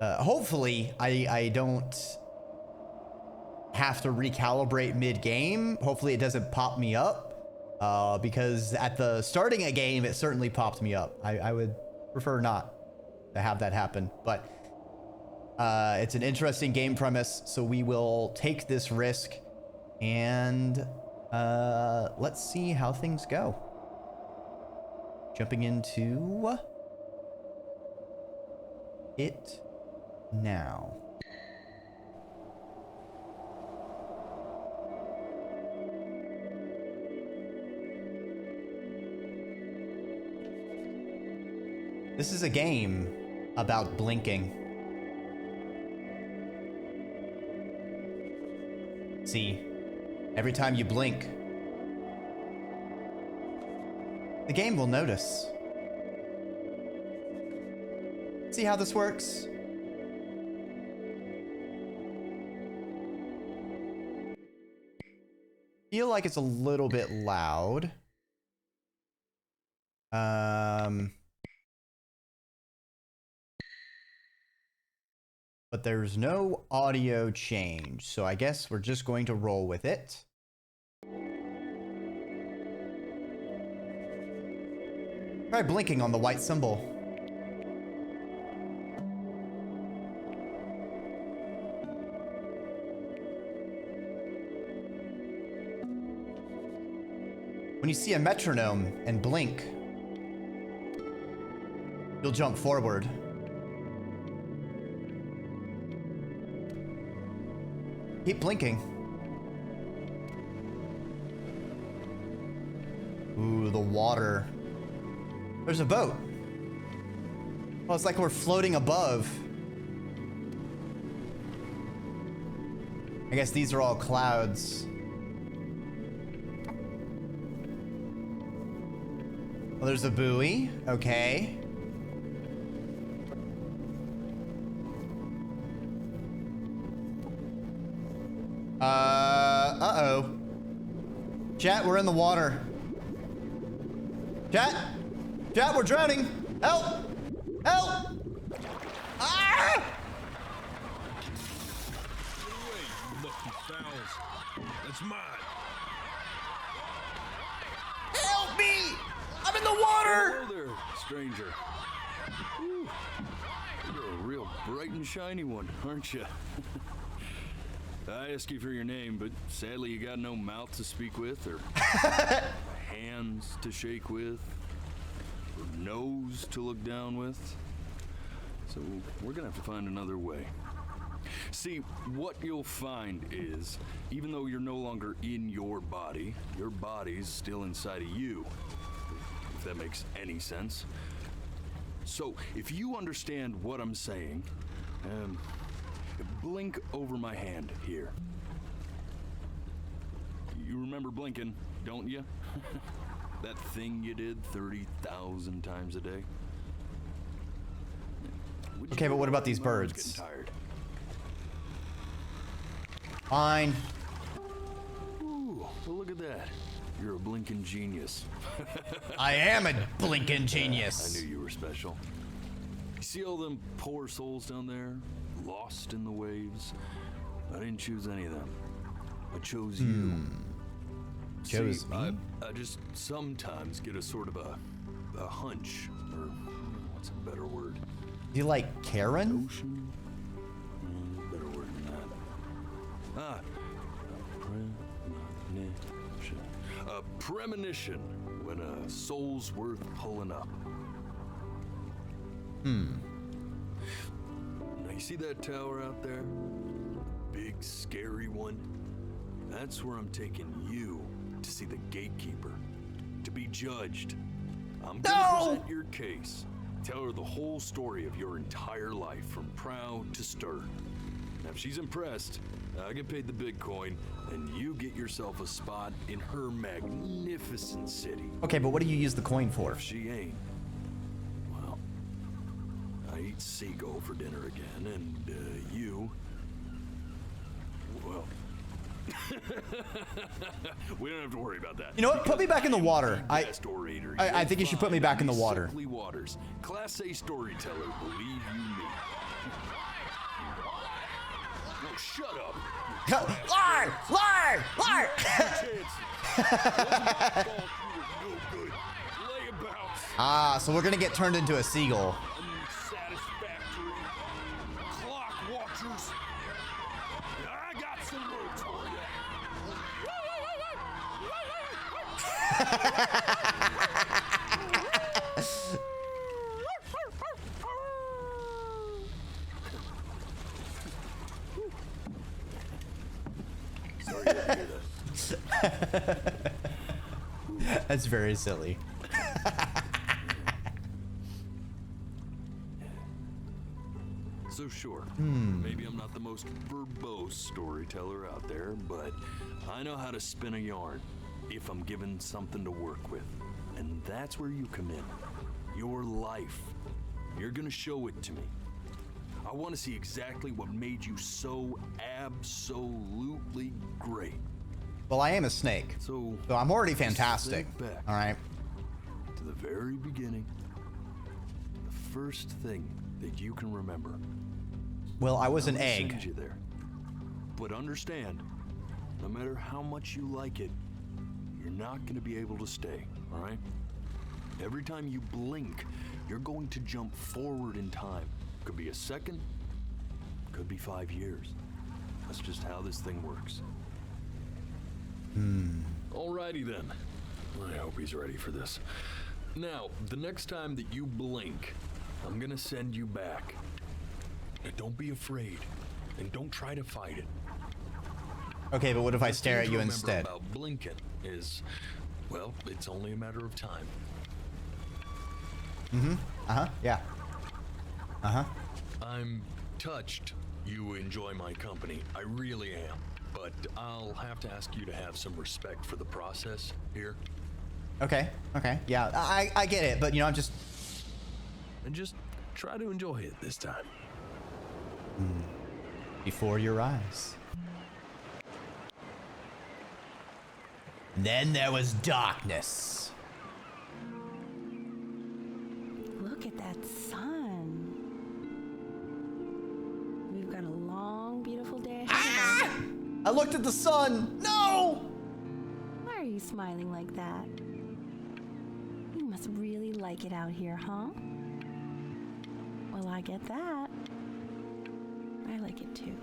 Hopefully, I don't have to recalibrate mid-game. Hopefully, it doesn't pop me up. Because at the starting a game, it certainly popped me up. I would prefer not to have that happen. But it's an interesting game premise, so we will take this risk. And let's see how things go. Jumping into it now. This is a game about blinking. See, every time you blink, the game will notice. See how this works? Feel like it's a little bit loud. But there's no audio change, so I guess we're just going to roll with it. Try blinking on the white symbol. When you see a metronome and blink, you'll jump forward. Keep blinking. Ooh, the water. There's a boat. Oh, it's like we're floating above. I guess these are all clouds. Well, there's a buoy. Okay. Uh-oh. Chat, we're in the water. Chat, we're drowning. Help! Help! Ah! Get away, you lucky fowls. That's mine. Help me! I'm in the water! Hello there, stranger. Ooh, you're a real bright and shiny one, aren't you? I asked you for your name, but sadly you got no mouth to speak with, or hands to shake with, or nose to look down with. So we're gonna have to find another way. See, what you'll find is, even though you're no longer in your body's still inside of you. If that makes any sense. So, if you understand what I'm saying, blink over my hand here. You remember blinking, don't you? That thing you did 30,000 times a day. Okay, but what about these birds? Tired. Fine. Ooh, well, look at that. You're a blinking genius. I am a blinking genius. I knew you were special. You see all them poor souls down there, lost in the waves? I didn't choose any of them. I chose you. Chose me? I just sometimes get a sort of a hunch, or what's a better word? Do you like Karen? Notion? Better word than that. A premonition when a soul's worth pulling up. Now you see that tower out there? Big scary one? That's where I'm taking you to see the gatekeeper. To be judged. I'm gonna present your case. Tell her the whole story of your entire life from proud to stern. Now if she's impressed, I get paid the big coin, and you get yourself a spot in her magnificent city. Okay, but what do you use the coin for? If she ain't, well, I eat seagull for dinner again, and you, well, we don't have to worry about that. You know what? Put me back in the water. I think you should put me back in the water. Waters. Class A storyteller, believe you me. Oh, shut up. Lie! Lie! Lie! Chances. Wasn't my fault you were no good. Layabouts. Ah, so we're gonna get turned into a seagull. Unsatisfactory. Clock watchers. I got some words for you. Sorry to hear that. That's very silly. So sure, maybe I'm not the most verbose storyteller out there, but I know how to spin a yarn if I'm given something to work with. And that's where you come in. Your life. You're gonna show it to me. I want to see exactly what made you so absolutely great. Well, I am a snake, So I'm already fantastic. think back All right. to the very beginning. The first thing that you can remember. Well, I was I'm an gonna egg. send you there. But understand, no matter how much you like it, you're not going to be able to stay, all right? Every time you blink, you're going to jump forward in time. Could be a second, could be 5 years. That's just how this thing works. Alrighty then. I hope he's ready for this. Now, the next time that you blink, I'm gonna send you back. Now, don't be afraid, and don't try to fight it. Okay, but what if I The stare thing at to you remember instead? About blinking is, well, it's only a matter of time. Yeah. I'm touched you enjoy my company. I really am. But I'll have to ask you to have some respect for the process here. Okay. Yeah, I get it, but you know, I'm just... And just try to enjoy it this time. Before your eyes. Then there was darkness. Look at that sun. We've got a long, beautiful day ahead of us. I looked at the sun. No! Why are you smiling like that? You must really like it out here, huh? Well, I get that. I like it too.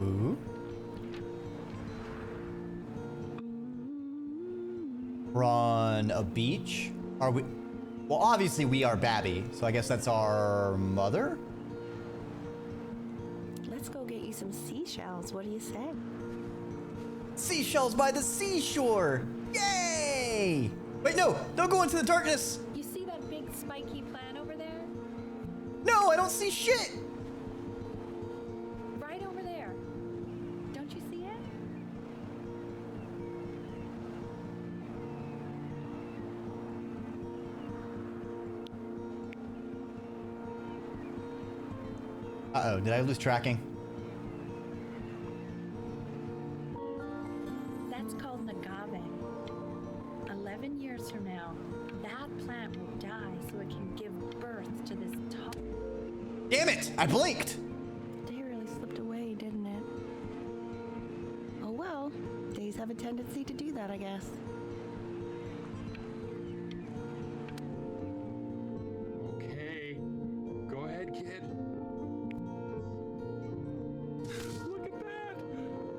Ooh. We're on a beach. Are we? Well, obviously we are Babby, so I guess that's our mother? Let's go get you some seashells. What do you say? Seashells by the seashore! Yay! Wait, no! Don't go into the darkness! You see that big spiky plant over there? No, I don't see shit! Right over there. Don't you see it? Uh-oh, did I lose tracking? That's called agave. 11 years from now, that plant will die so it can give birth to this top. Damn it! I blinked! Day really slipped away, didn't it? Oh well, days have a tendency to do that, I guess. Okay. Go ahead, kid. Look at that.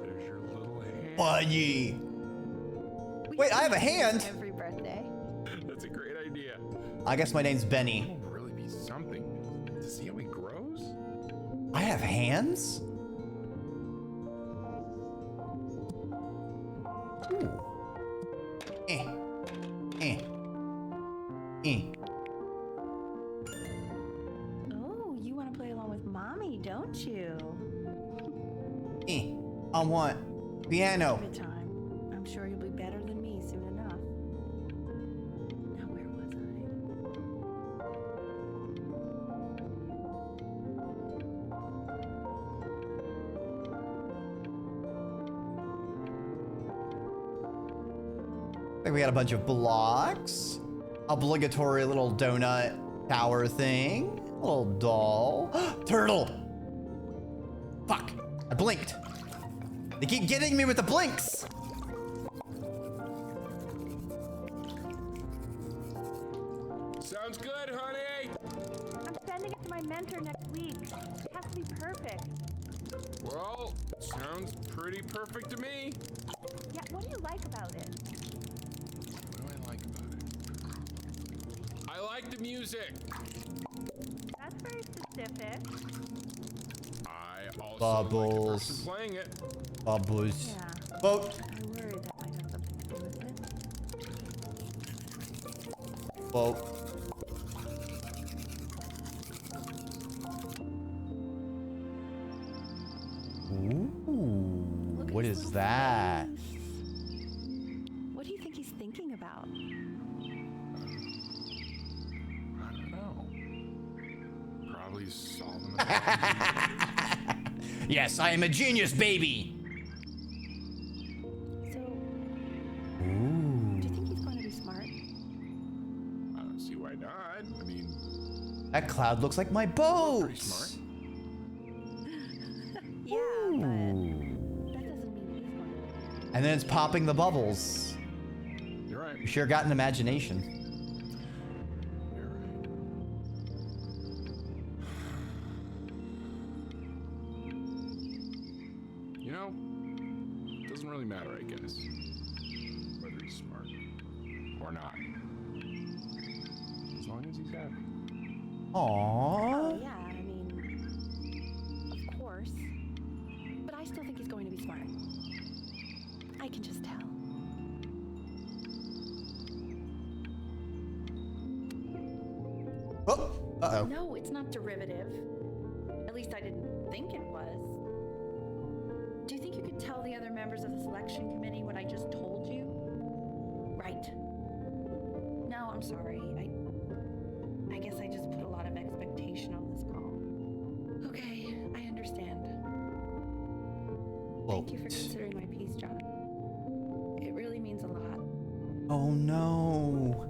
There's your little hand. Bunny! Wait, I have a hand? Every birthday. That's a great idea. I guess my name's Benny. It'll really be something to see how he grows. I have hands? Ooh. Eh. Eh. Eh. Oh, you want to play along with mommy, don't you? Eh. I want piano. Give it time. I'm sure you'll be better than me soon enough. Now, where was Like we got a bunch of blocks. Obligatory little donut tower thing. Little doll. Turtle! Fuck. I blinked. They keep getting me with the blinks. Sounds good, honey. I'm sending it to my mentor next week. It has to be perfect. Well, sounds pretty perfect to me. Yeah, what do you like about it? What do I like about it? I like the music. That's very specific. I also Bubbles. like the person playing it. Bubbles. Yeah. Boat. I worry that might have something to do with it. Boat. Ooh. Look at What his is little that? face. What do you think he's thinking about? I don't know. Probably solving the problem. Yes, I am a genius, baby. So, Ooh. do you think he's going to be smart? I don't see why not. I mean, That cloud looks like my boat. pretty smart. Yeah, but that doesn't mean he's going to. And then it's popping the bubbles. You're right. You sure got an imagination. You're right. You know, it doesn't really matter, I guess, whether he's smart or not. As long as he's happy. Aww. Oh, yeah, I mean, of course. But I still think he's going to be smart. I can just tell. Oh. Uh-oh. No, it's not derivative. At least I didn't think it was. Do you think you could tell the other members of the selection committee what I just told you? Right. No, I'm sorry. I guess I just put a lot of expectation on this call. Okay, I understand. Thank you for considering my piece, John. It really means a lot. Oh no.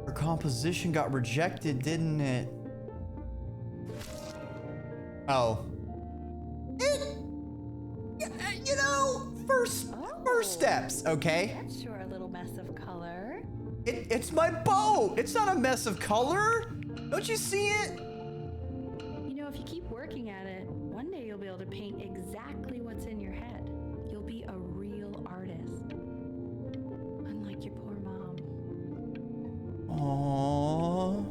Her composition got rejected, didn't it? Oh. You know, first steps, okay? That's sure a little mess of color. It's my boat. It's not a mess of color. Don't you see it? You know, if you keep working at it, one day you'll be able to paint exactly what's in your head. You'll be a real artist. Unlike your poor mom. Aww.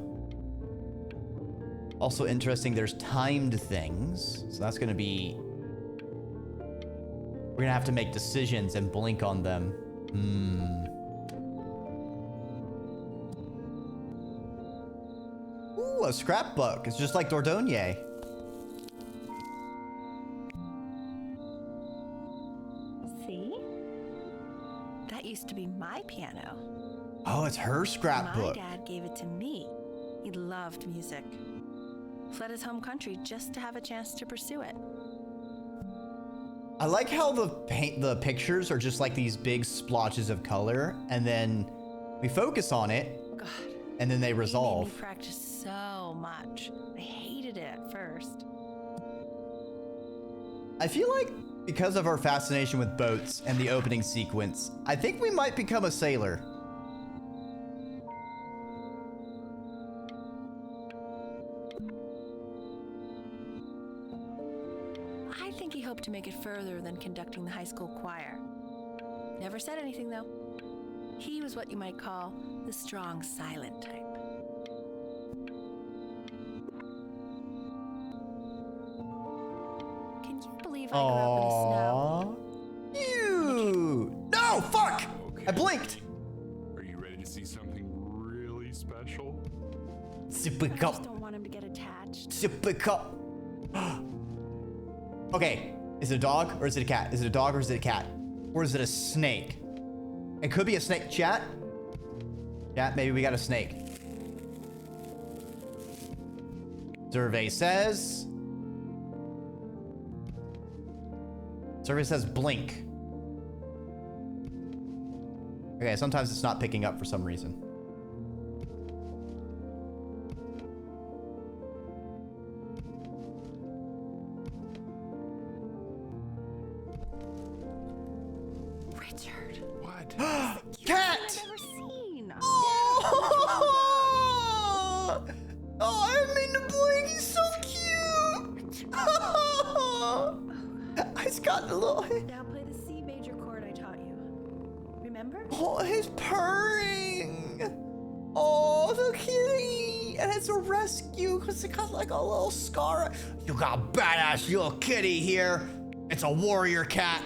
Also interesting, there's timed things. So that's gonna be... We're gonna have to make decisions and blink on them. Ooh, a scrapbook. It's just like Dordogne. See? That used to be my piano. Oh, it's her My scrapbook. dad gave it to me. He loved music. Fled his home country just to have a chance to pursue it. I like how the pictures are just like these big splotches of color, and then we focus on it, God. and then they He made resolve. me practice so much. I hated it at first. I feel like because of our fascination with boats and the opening sequence, I think we might become a sailor. I think he hoped to make it further than conducting the high school choir. Never said anything, though. He was what you might call the strong, silent type. Can you believe I grew up in the snow? Aww. Ew. No, fuck! I blinked. Are you ready to see something really special? Super I just cup. don't want him to get attached. Super cup. Okay, is it a dog or is it a cat? Is it a dog or is it a cat? Or is it a snake? It could be a snake. Chat? Chat, maybe we got a snake. Survey says... Survey says blink. Okay, sometimes it's not picking up for some reason. Richard. What? Cat! I've ever seen. Oh! Oh, I didn't mean to blink. He's so cute. He's got a little. Now play the C major chord I taught you. Remember? Oh, he's purring. Oh, the kitty. And it's a rescue because it got like a little scar. You got a badass little kitty here. It's a warrior cat.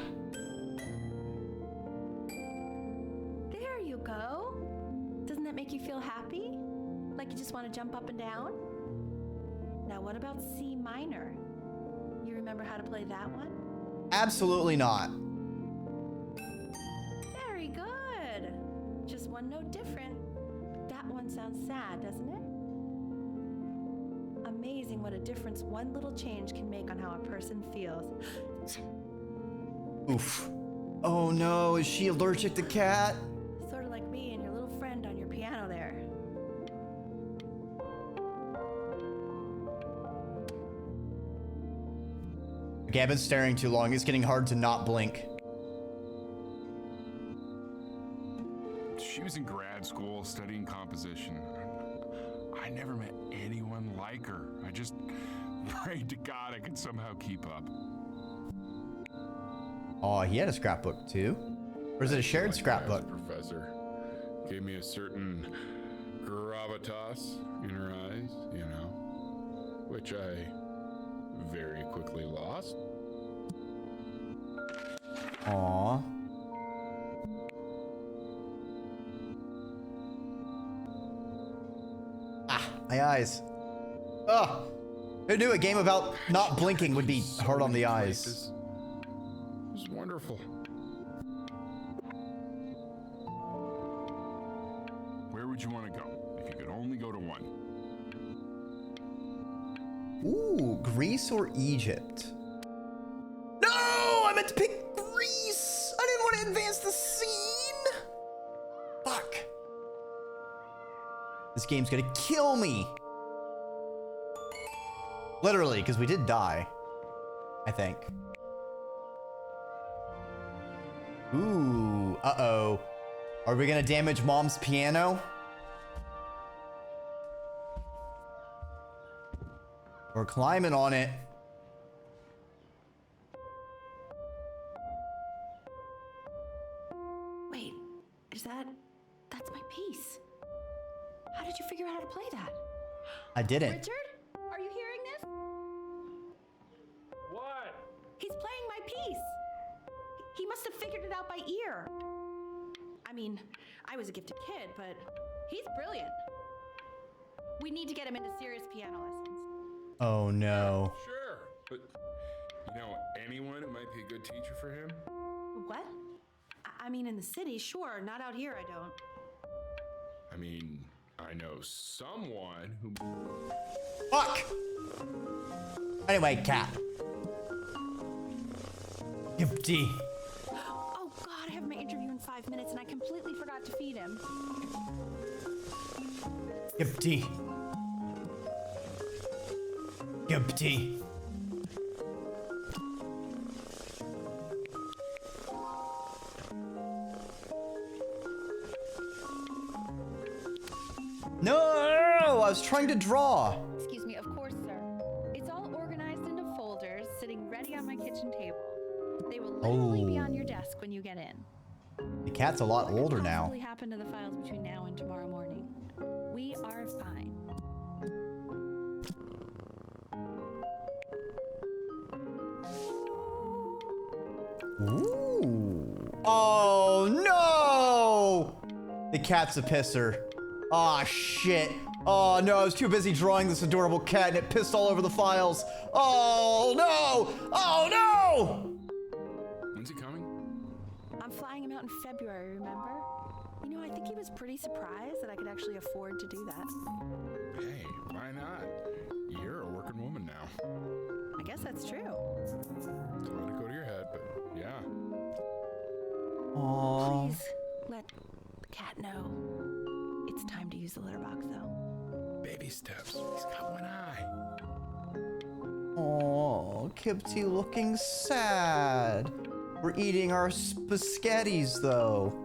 There you go. Doesn't that make you feel happy? Like you just want to jump up and down? Now what about C minor? You remember how to play that one? Absolutely not. Very good. Just one note different. That one sounds sad, doesn't it? Amazing what a difference one little change can make on how a person feels. Oof. Oh no, is she allergic to cat? Sort of like me and your little friend on your piano there. Okay, I've been staring too long. It's getting hard to not blink. She was in grad school studying composition. I never met anyone like her. I just prayed to God I could somehow keep up. Oh, he had a scrapbook too. Or is it a shared Like scrapbook? that professor gave me a certain gravitas in her eyes, you know, which I very quickly lost. Aw. Ah, my eyes. Ugh. Who knew a game about not blinking would be So hard on the many eyes? places. It was wonderful. Where would you want to go if you could only go to one? Ooh, Greece or Egypt? No! I meant to pick Greece! I didn't want to advance the scene! Fuck. This game's gonna kill me! Literally, because we did die. I think. Ooh, uh-oh. Are we gonna damage Mom's piano? We're climbing on it. Wait, that's my piece. How did you figure out how to play that? I didn't. Richard, are you hearing this? What? He's playing my piece. He must have figured it out by ear. I mean, I was a gifted kid, but he's brilliant. We need to get him into serious piano lessons. Oh no. Sure, but you know anyone who might be a good teacher for him? What? I mean, in the city, sure. Not out here, I don't. I mean, I know someone who... Fuck! Anyway, cat. Empty. Oh, God, I have my interview in 5 minutes, and I completely forgot to feed him. Empty. Empty. No, I was trying to draw. Excuse me, of course, sir. It's all organized into folders, sitting ready on my kitchen table. They will literally be on your desk when you get in. The cat's a lot What older could now. possibly happen to the files between now and tomorrow morning? We are fine. Ooh. Oh no! The cat's a pisser. Aw, shit. Oh no, I was too busy drawing this adorable cat and it pissed all over the files. Oh no! Oh no! When's he coming? I'm flying him out in February, remember? You know, I think he was pretty surprised that I could actually afford to do that. Hey, why not? You're a working woman now. I guess that's true. Don't let it go to your head, but yeah. Aww. Please, let use the litter box, though. Baby steps. He's got one eye. Oh, Kipty looking sad. We're eating our spaghettis though.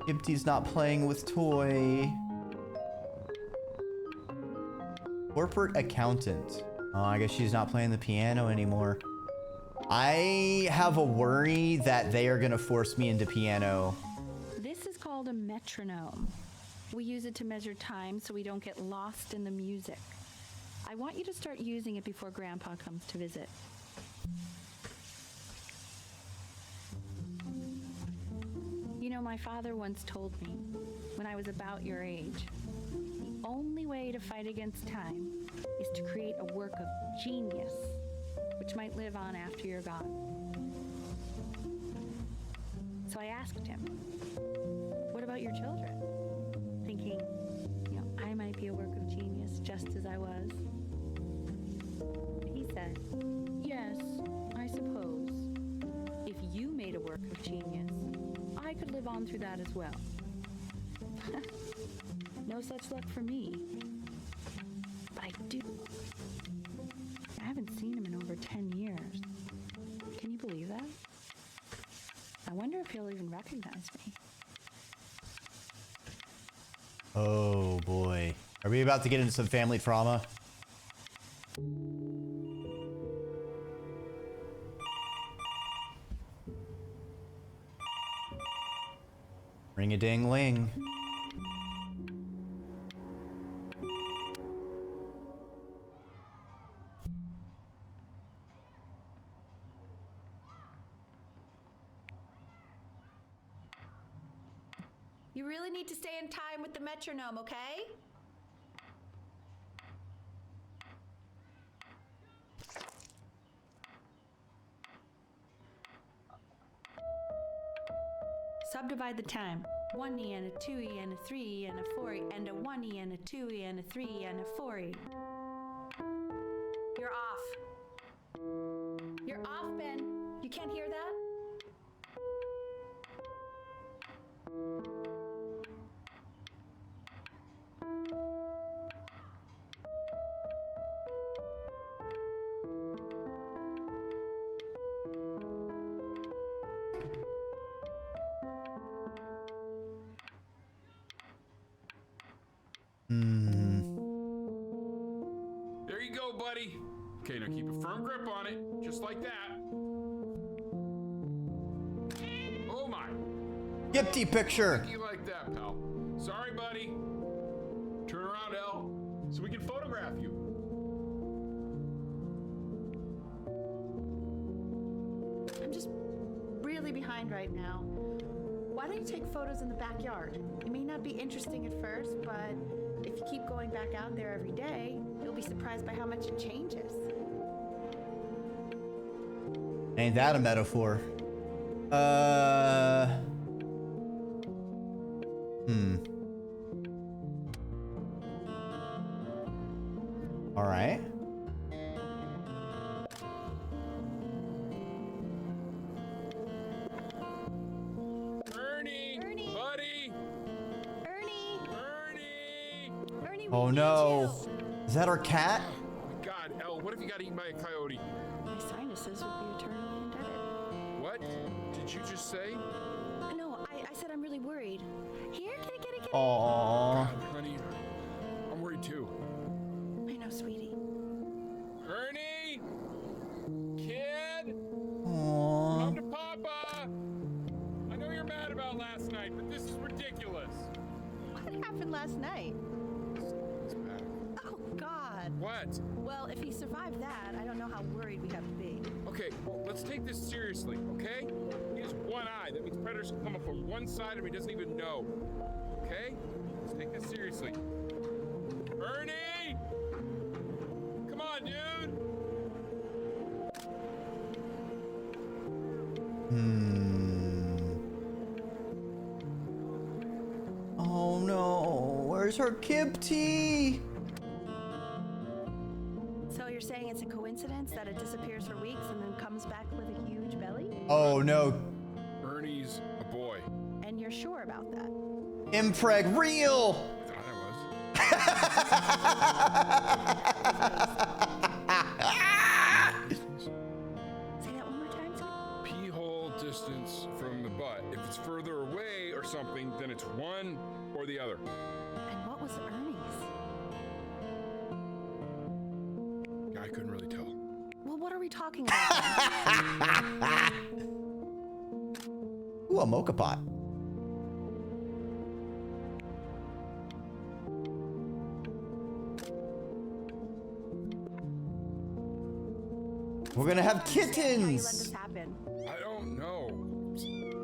Kipty's not playing with toy. Corporate accountant. Oh, I guess she's not playing the piano anymore. I have a worry that they are gonna force me into piano. This is called a metronome. We use it to measure time so we don't get lost in the music. I want you to start using it before Grandpa comes to visit. You know, my father once told me, when I was about your age, the only way to fight against time is to create a work of genius, which might live on after you're gone. So I asked him, what about your children? Thinking, you know, I might be a work of genius just as I was. He said, yes, I suppose. If you made a work of genius, I could live on through that as well. No such luck for me. But I do. I haven't seen him in over 10 years. Can you believe that? I wonder if he'll even recognize me. Oh boy. Are we about to get into some family trauma? Ring-a-ding-ling. You really need to stay in time with the metronome, okay? Subdivide the time. 1E and a 2E and a 3E and a 4E and a 1E and a 2E and a 3E and a 4E. You're off. You're off, Ben. You can't hear that? There you go, buddy. Okay, now keep a firm grip on it, just like that. Oh my. Gipty picture. You like that, pal. Sorry, buddy. Turn around, Elle, so we can photograph you. I'm just really behind right now. Why don't you take photos in the backyard? It may not be interesting at first, but if you keep going back out there every day, you'll be surprised by how much it changes. Ain't that a metaphor? All right. Ernie, buddy. Ernie, Oh we need no. you. Is that our cat? God, Elle, what if you got eaten by a coyote? My sinuses would be eternally indebted. What did you just say? No, I said I'm really worried. Here, get it. Aww. Honey, I'm worried too. I know, sweetie. Ernie! Kid! Aww. Come to Papa! I know you're mad about last night, but this is ridiculous. What happened last night? It's bad. Oh, God. What? Well, if he survived that, I don't know how worried we have to be. Okay, well, let's take this seriously, okay? He has one eye. That means predators can come up from one side and he doesn't even know. Okay? Let's take this seriously. Ernie! Come on, dude! Oh no. Where's her Kipty? So you're saying it's a coincidence that it disappears for weeks and then comes back with a huge belly? Oh no. Ernie's a boy. And you're sure about that? Impreg real. I thought I was. Say that one more time, sweetie. Pee hole distance from the butt. If it's further away or something, then it's one or the other. And what was Ernie's? I couldn't really tell. Well, what are we talking about? Ooh, a mocha pot. We're gonna have How you let kittens. this happen? I don't know.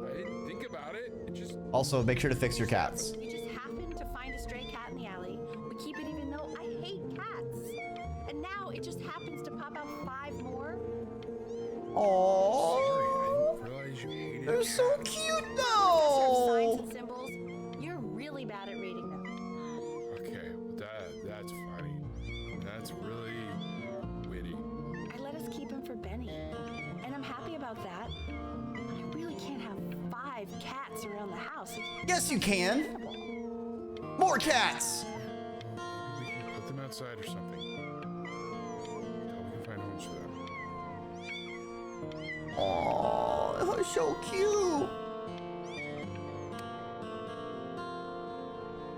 I didn't think about it. It just Also, make sure to fix your cats. You just happened to find a stray cat in the alley. We keep it even though I hate cats. And now it just happens to pop out 5 more. Oh, sorry. I didn't realize you hated they're cats. so cute Signs though. and symbols. You're really bad at reading them. Okay, well, that's funny. That's really witty. I let us keep him for Benny. And I'm happy about that. But I really can't have 5 cats around the house. Yes, you can. Terrible. More cats. Maybe we can put them outside or something. Until we can find homes for them. Oh, they're so cute.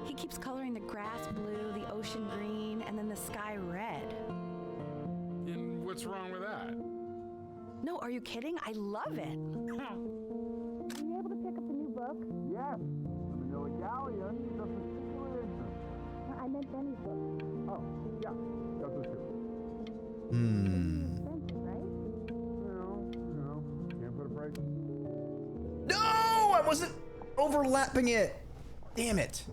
He keeps coloring the grass blue, the ocean green, and then the sky red. And what's wrong with that? No, are you kidding? I love it. Are you able to pick up the new book? Yes, the Manila Galleon is of particular interest. I meant Benny's book. Oh, yeah, that's what too. Expensive, right? Can't put a price. No, I wasn't overlapping it. Damn it.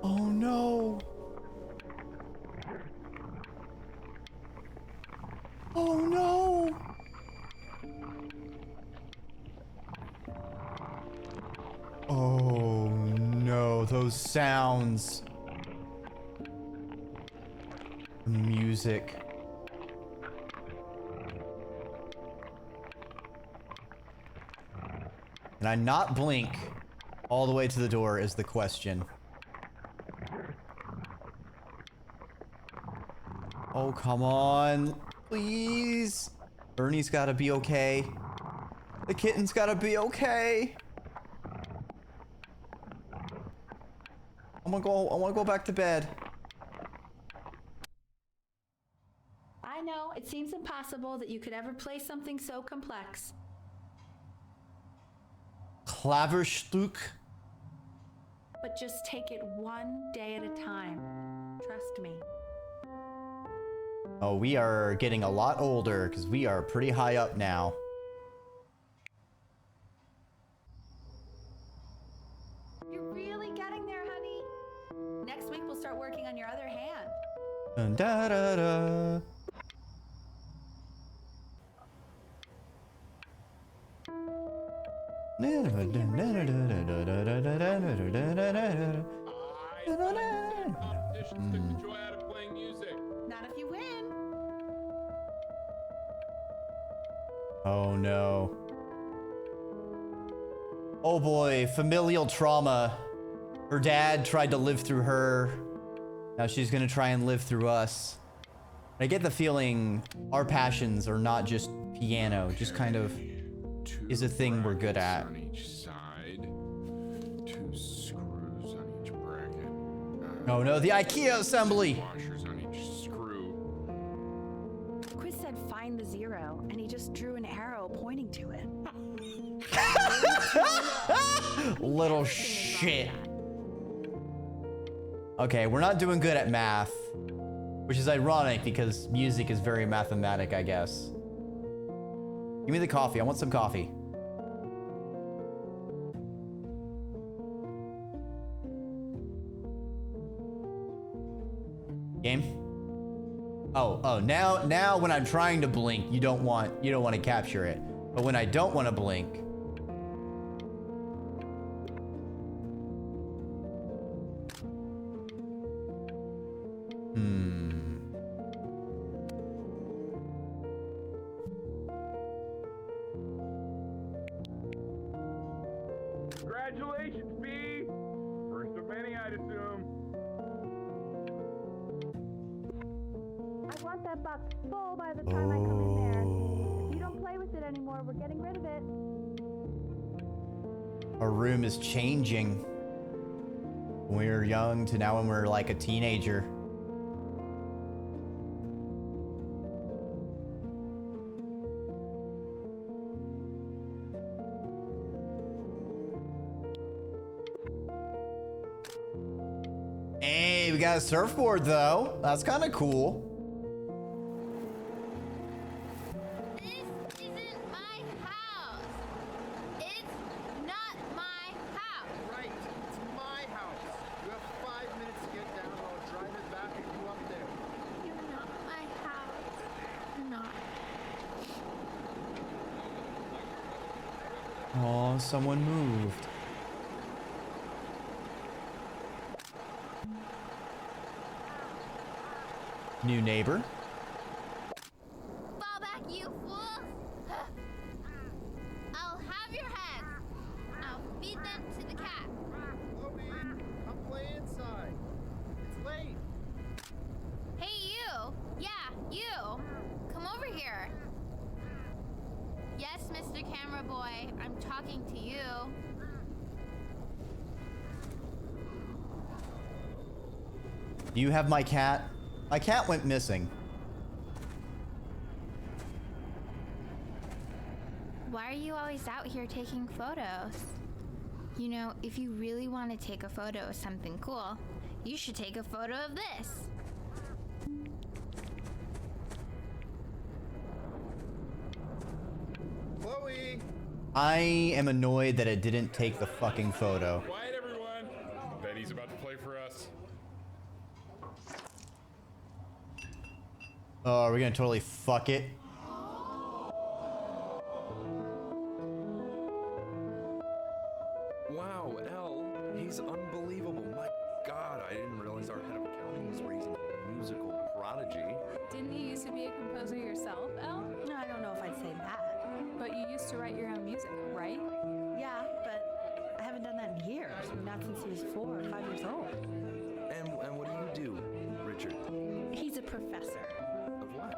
Oh no. Oh no. Oh no, those sounds. Music. Can I not blink all the way to the door is the question. Oh, come on. Please. Ernie's gotta be okay. The kitten's gotta be okay. I wanna go back to bed. I know, it seems impossible that you could ever play something so complex. Klaverstück. But just take it one day at a time. Trust me. Oh, we are getting a lot older because we are pretty high up now. You're really getting there, honey. Next week we'll start working on your other hand. Dun, da, da, da. Competitions took the joy out of playing music. Not if you win. Oh no. Oh boy, familial trauma. Her dad tried to live through her. Now she's gonna try and live through us. I get the feeling our passions are not just piano, just kind of is a thing we're good at. On each side, 2 screws on each bracket. Oh no, the IKEA assembly! Washers on each screw. Quiz said find the 0, and he just drew an arrow pointing to it. Little shit. Okay, we're not doing good at math, which is ironic because music is very mathematic, I guess. Give me the coffee. I want some coffee. Game? Oh, now when I'm trying to blink, you don't want to capture it. But when I don't want to blink, Congratulations, B! First of many, I'd assume. I want that box full by the time I come in there. If you don't play with it anymore, we're getting rid of it. Our room is changing. When we were young to now when we're like a teenager. Hey, we got a surfboard though. That's kind of cool. This isn't my house. It's not my house. Right, it's my house. You have 5 minutes to get down, or I'll drive it back and you up there. You're not my house. You're not. Oh, someone moved. New neighbor. Fall back, you fool. I'll have your heads. I'll feed them to the cat. Chloe, come play inside. It's late. Hey, you. Yeah, you. Come over here. Yes, Mr. Camera Boy, I'm talking to you. You have my cat. My cat went missing. Why are you always out here taking photos? You know, if you really want to take a photo of something cool, you should take a photo of this. Chloe! I am annoyed that it didn't take the fucking photo. Quiet, everyone. Betty's about to play for us. Oh, are we gonna totally fuck it? Wow, L, he's unbelievable. My God, I didn't realize our head of accounting was raising a musical prodigy. Didn't you used to be a composer yourself, Elle? No, I don't know if I'd say that. But you used to write your own music, right? Yeah, but I haven't done that in years. Not since he was 4 or 5 years old. And what do you do, Richard? He's a professor. Of what?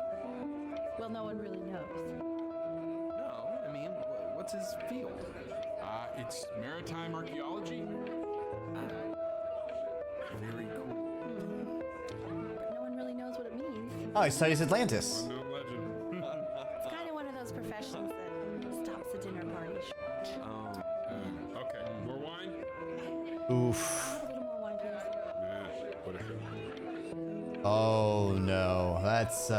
Well, no one really knows. No, I mean, what's his field? It's maritime archaeology. Very cool. But no one really knows what it means. Oh, he studies Atlantis. Unknown legend. It's kind of one of those professions that stops the dinner party short. Okay, more wine? Oof. A little more wine, please. Yeah, what a show. Oh no, that's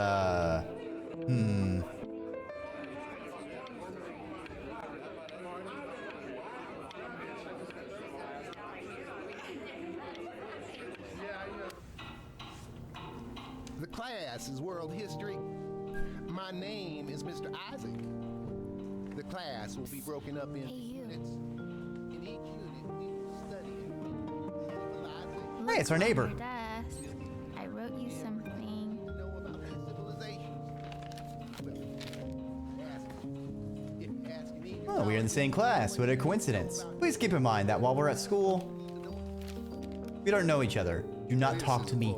The class is world history. My name is Mr. Isaac. The class will be broken up in Hey, you. units. In each unit, we will study civilizing. Hey, it's our neighbor. Your desk. I wrote you something. Know about the civilizations. If you ask me, Oh, we're in the same class. What a coincidence. Please keep in mind that while we're at school, we don't know each other. Do not talk to me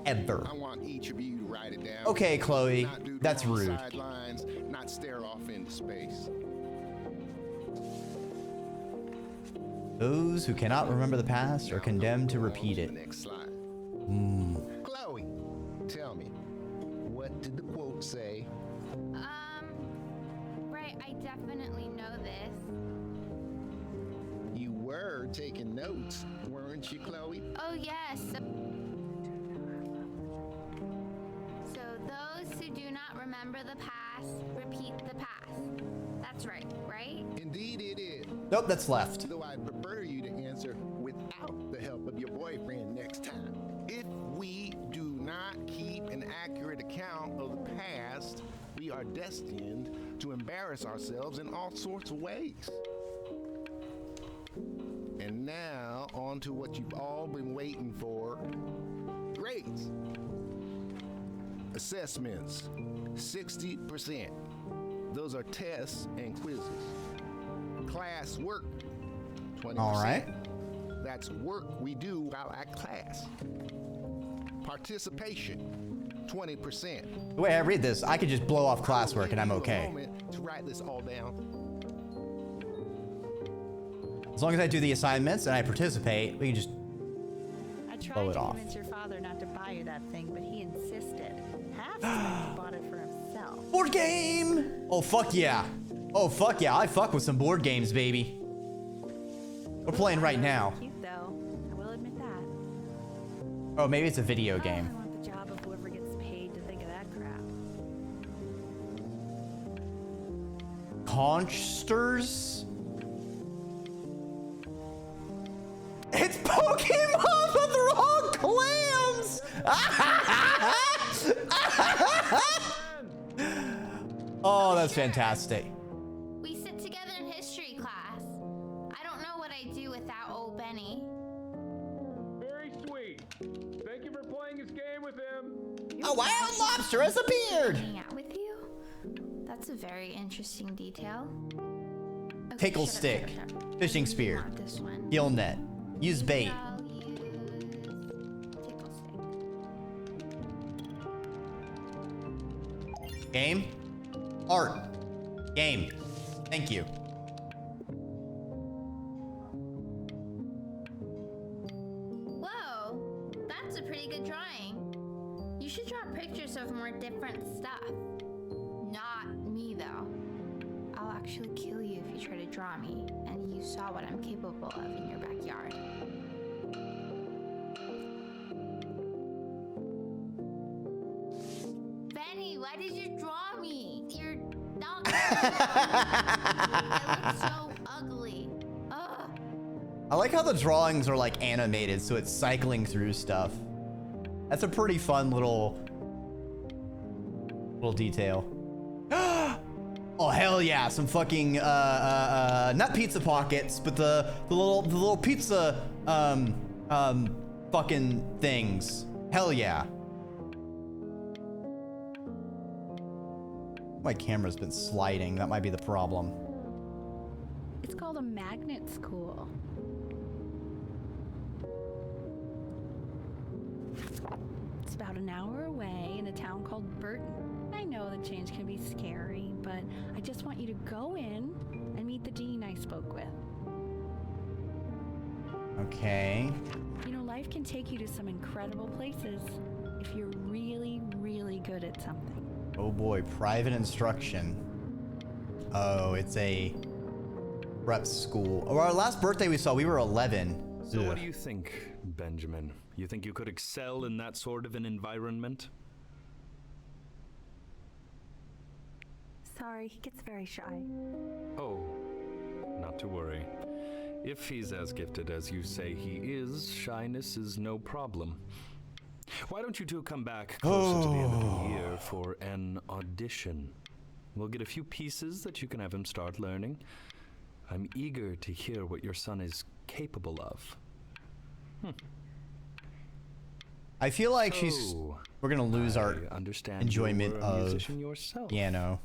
ever. I want each of you to write it down. Okay, Chloe, Not do that's long rude. Sidelines, not stare off into space. Those who cannot remember the past are condemned to repeat The it. next slide. Hmm. Chloe, tell me, what did the quote say? Right, I definitely know this. You were taking notes, weren't you, Chloe? Oh, yes. So those who do not remember the past, repeat the past. That's right, right? Indeed it is. Nope, that's left. Though I'd prefer you to answer without the help of your boyfriend next time. If we do not keep an accurate account of the past, we are destined to embarrass ourselves in all sorts of ways. And now, on to what you've all been waiting for. Grades. Assessments, 60%. Those are tests and quizzes. Class work, 20%. All right. That's work we do while at class. Participation, 20%. The way I read this, I could just blow off classwork and I'm I'll give you a okay. moment to write this all down. As long as I do the assignments and I participate, we can just I tried blow it to off. convince your father not to buy you that thing, but he insisted. Half said he bought it for himself. Board game! Oh, fuck yeah. Oh, fuck yeah. I fuck with some board games, baby. We're playing right now. Cute though, I will admit that. Oh, maybe it's a video game. I want the job of whoever gets paid to think of that crap. Conchsters? It's Pokemon, but they're all clams! Oh, that's fantastic. We sit together in history class. I don't know what I'd do without old Benny. Very sweet. Thank you for playing his game with him. A wild lobster has appeared! Hanging out with you? That's a very interesting detail. Okay, Tickle shut up, stick, shut up, shut up. fishing spear, Not this one. gill net, use bait. I'll use tickle stick. Game? Art. Game. Thank you. Whoa, that's a pretty good drawing. You should draw pictures of more different stuff. Not me, though. I'll actually kill you if you try to draw me, and you saw what I'm capable of in your backyard. Benny, why did you draw me? You're not I look so ugly. Ugh. I like how the drawings are like animated, so it's cycling through stuff. That's a pretty fun little detail. Oh hell yeah, some fucking not pizza pockets, but the little pizza fucking things. Hell yeah. My camera's been sliding. That might be the problem. It's called a magnet school. It's about an hour away in a town called Burton. I know the change can be scary, but I just want you to go in and meet the dean I spoke with. Okay. You know, life can take you to some incredible places if you're really, really good at something. Oh boy, private instruction. Oh, it's a prep school. Oh, our last birthday we saw, we were 11. So Ugh. what do you think, Benjamin? You think you could excel in that sort of an environment? Sorry, he gets very shy. Oh, not to worry. If he's as gifted as you say he is, shyness is no problem. Why don't you two come back closer to the end of the year for an audition? We'll get a few pieces that you can have him start learning. I'm eager to hear what your son is capable of. I feel like So, we're gonna lose our I understand enjoyment you were a of musician yourself. piano.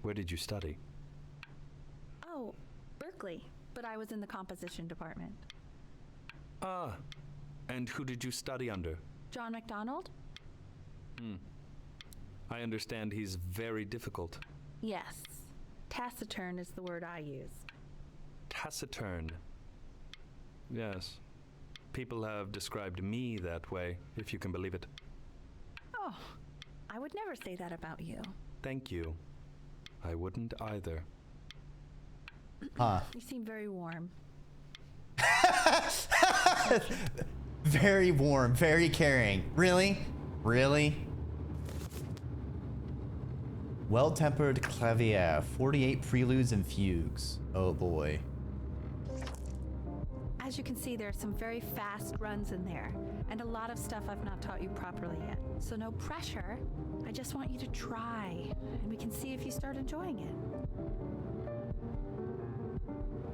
Where did you study? Oh, Berkeley, but I was in the composition department. Ah, and who did you study under? John MacDonald? I understand he's very difficult. Yes. Taciturn is the word I use. Taciturn. Yes. People have described me that way, if you can believe it. Oh, I would never say that about you. Thank you. I wouldn't either. Huh. You seem very warm. Very warm, very caring. Really? Really? Well-tempered clavier, 48 preludes and fugues. Oh boy. As you can see, there are some very fast runs in there, and a lot of stuff I've not taught you properly yet. So no pressure. I just want you to try, and we can see if you start enjoying it.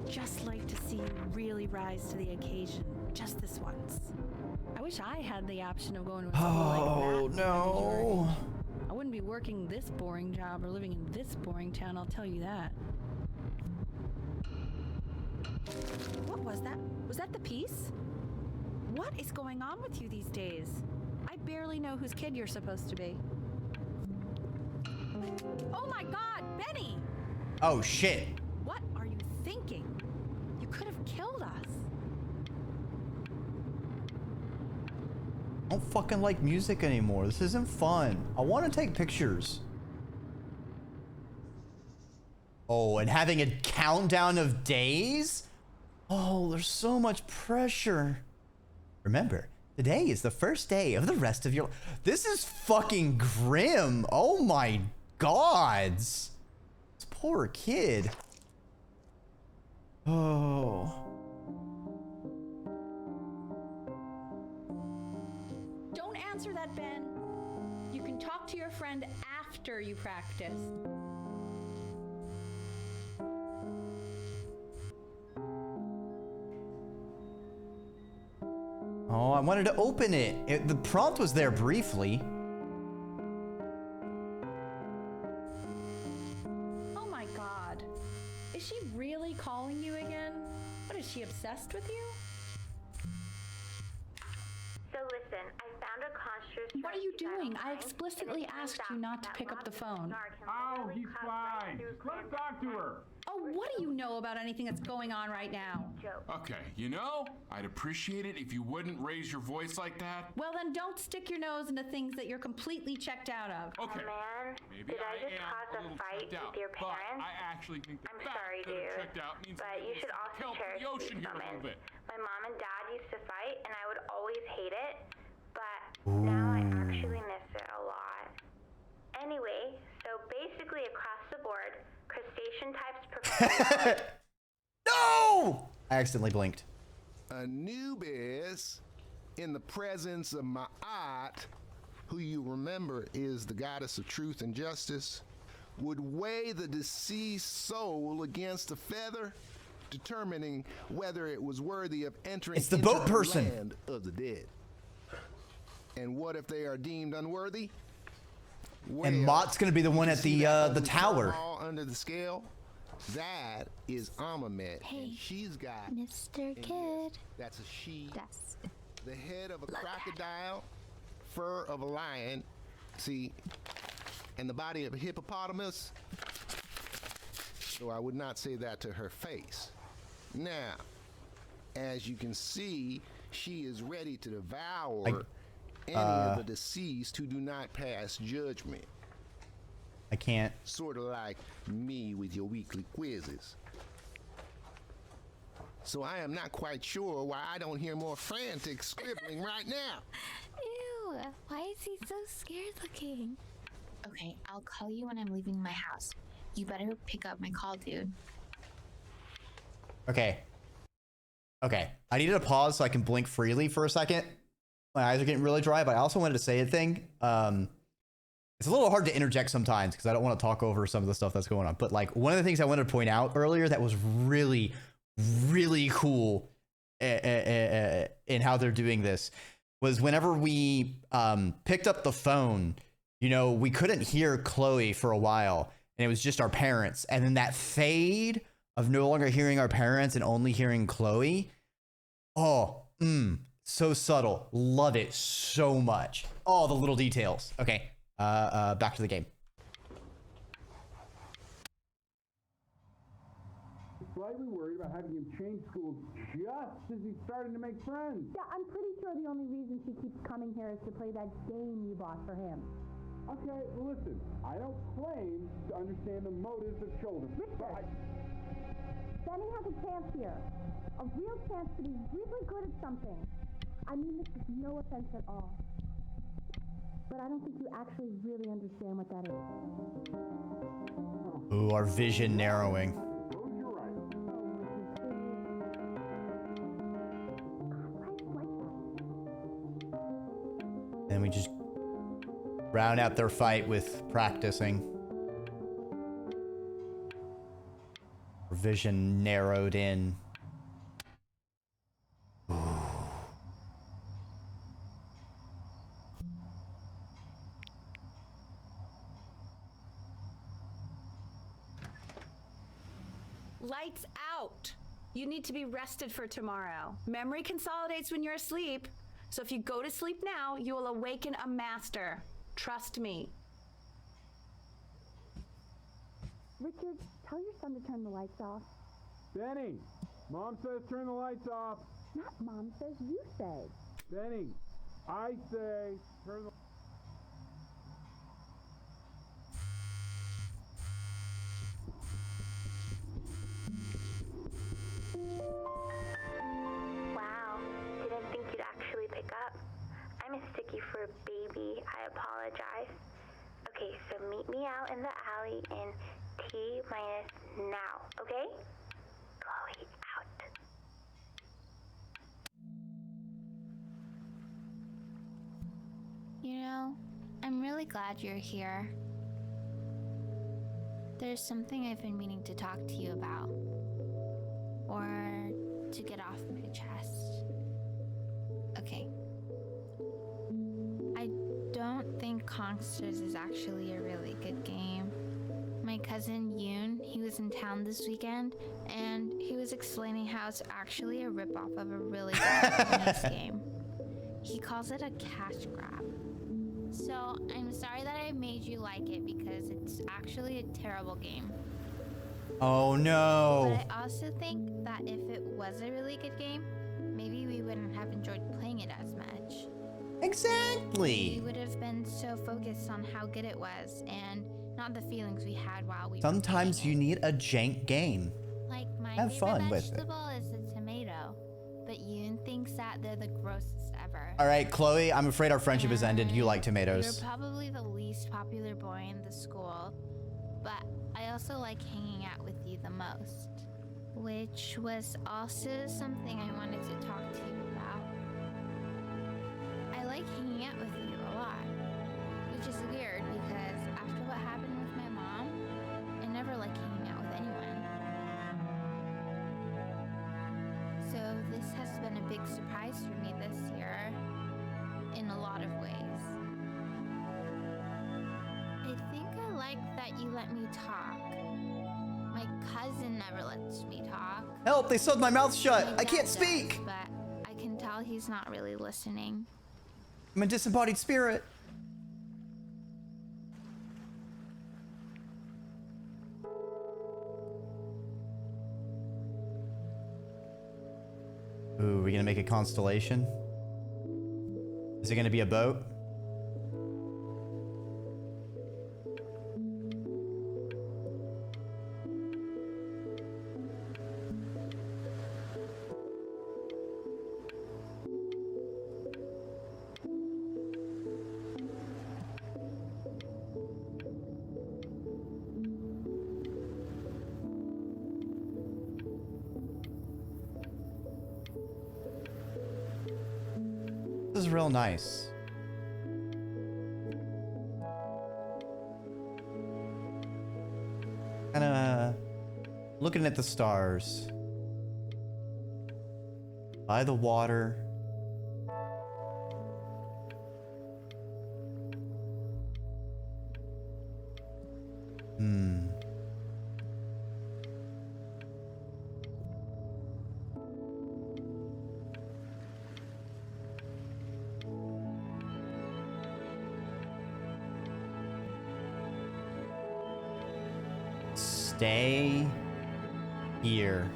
Just like to see you really rise to the occasion, just this once. I wish I had the option of going to a school like that. No. I wouldn't be working this boring job or living in this boring town, I'll tell you that. What was that? Was that the piece? What is going on with you these days? I barely know whose kid you're supposed to be. Oh my God, Benny! Oh shit. What are you thinking? You could have killed us. I don't fucking like music anymore. This isn't fun. I want to take pictures. Oh, and having a countdown of days? Oh, there's so much pressure. Remember, today is the first day of the rest of your life. This is fucking grim. Oh my gods. This poor kid. Oh. Don't answer that, Ben. You can talk to your friend after you practice. Oh, I wanted to open it. The prompt was there briefly. Oh my God. Is she really calling you again? What, is she obsessed with you? So listen, I found a construct. What are you doing? I explicitly asked you not to pick up the phone. Oh, he's fine. Just let him talk to her. Oh, what do you know about anything that's going on right now? Okay, you know, I'd appreciate it if you wouldn't raise your voice like that. Well, then don't stick your nose into things that you're completely checked out of. Okay. Man, Maybe did I just am cause a little fight checked out, with your but parents? I actually think the I'm fact sorry, that I'm dude, checked out means but you should also help cherish the ocean these here a little moments. bit. My mom and dad used to fight, and I would always hate it, but now I actually miss it a lot. Anyway, so basically across the board, crustacean types prefer... No! I accidentally blinked. Anubis, in the presence of Ma'at, who you remember is the goddess of truth and justice, would weigh the deceased soul against a feather, determining whether it was worthy of entering It's the into boat person. land of the dead. And what if they are deemed unworthy? And Mott's gonna be the one at the tower. Under the scale, that is Amamet. Hey, and she's got Mr. Kid. That's a she. Yes. The head of a crocodile, fur of a lion, see, and the body of a hippopotamus. So I would not say that to her face. Now, as you can see, she is ready to devour any of the deceased who do not pass judgment. I can't. Sort of like me with your weekly quizzes. So I am not quite sure why I don't hear more frantic scribbling right now. Ew, why is he so scared looking? Okay, I'll call you when I'm leaving my house. You better pick up my call, dude. Okay. Okay. I needed to pause so I can blink freely for a second. My eyes are getting really dry, but I also wanted to say a thing. It's a little hard to interject sometimes because I don't want to talk over some of the stuff that's going on. But like one of the things I wanted to point out earlier that was really, really cool in how they're doing this was whenever we picked up the phone, you know, we couldn't hear Chloe for a while and it was just our parents. And then that fade of no longer hearing our parents and only hearing Chloe. Oh, so subtle. Love it so much. All the little details. Okay. Back to the game. Slightly worried about having him change schools just as he's starting to make friends. Yeah, I'm pretty sure the only reason she keeps coming here is to play that game you bought for him. Okay, well listen, I don't claim to understand the motives of children. Richard, Benny has a chance here. A real chance to be really good at something. I mean this with no offense at all. But I don't think you actually really understand what that is. Ooh, our vision narrowing. Rose, you're right. And we just round out their fight with practicing. Our vision narrowed in. Lights out. You need to be rested for tomorrow. Memory consolidates when you're asleep. So if you go to sleep now, you will awaken a master. Trust me. Richard, tell your son to turn the lights off. Benny, Mom says turn the lights off. Not Mom says, you say. Benny, I say turn the... Wow, didn't think you'd actually pick up. I'm a sticky for a baby. I apologize. Okay, so meet me out in the alley in T-minus now, okay? Chloe, out. You know, I'm really glad you're here. There's something I've been meaning to talk to you about. Or to get off my chest. Okay. I don't think Kongsters is actually a really good game. My cousin Yoon, he was in town this weekend, and he was explaining how it's actually a ripoff of a really good Japanese game. He calls it a cash grab. So I'm sorry that I made you like it because it's actually a terrible game. Oh no. But I also think that if it was a really good game, maybe we wouldn't have enjoyed playing it as much. Exactly. We would have been so focused on how good it was and not the feelings we had while we Sometimes you need a jank game. Like my Have favorite fun with it. vegetable is the tomato, but Yoon thinks that they're the grossest ever. All right, Chloe, I'm afraid our friendship has ended. You like tomatoes. You're probably the least popular boy in the school, but I also like hanging out with you the most, which was also something I wanted to talk to you about. I like hanging out with you a lot, which is weird because after what happened with my mom, I never like hanging out with anyone. So this has been a big surprise for me this year, in a lot of ways. I think I like that you let me talk. My cousin never lets me talk. Help, they sewed my mouth shut. My I can't dad speak. does, but I can tell he's not really listening. I'm a disembodied spirit. Ooh, we gonna make a constellation? Is it gonna be a boat? This is real nice. Kinda looking at the stars. By the water. Stay here.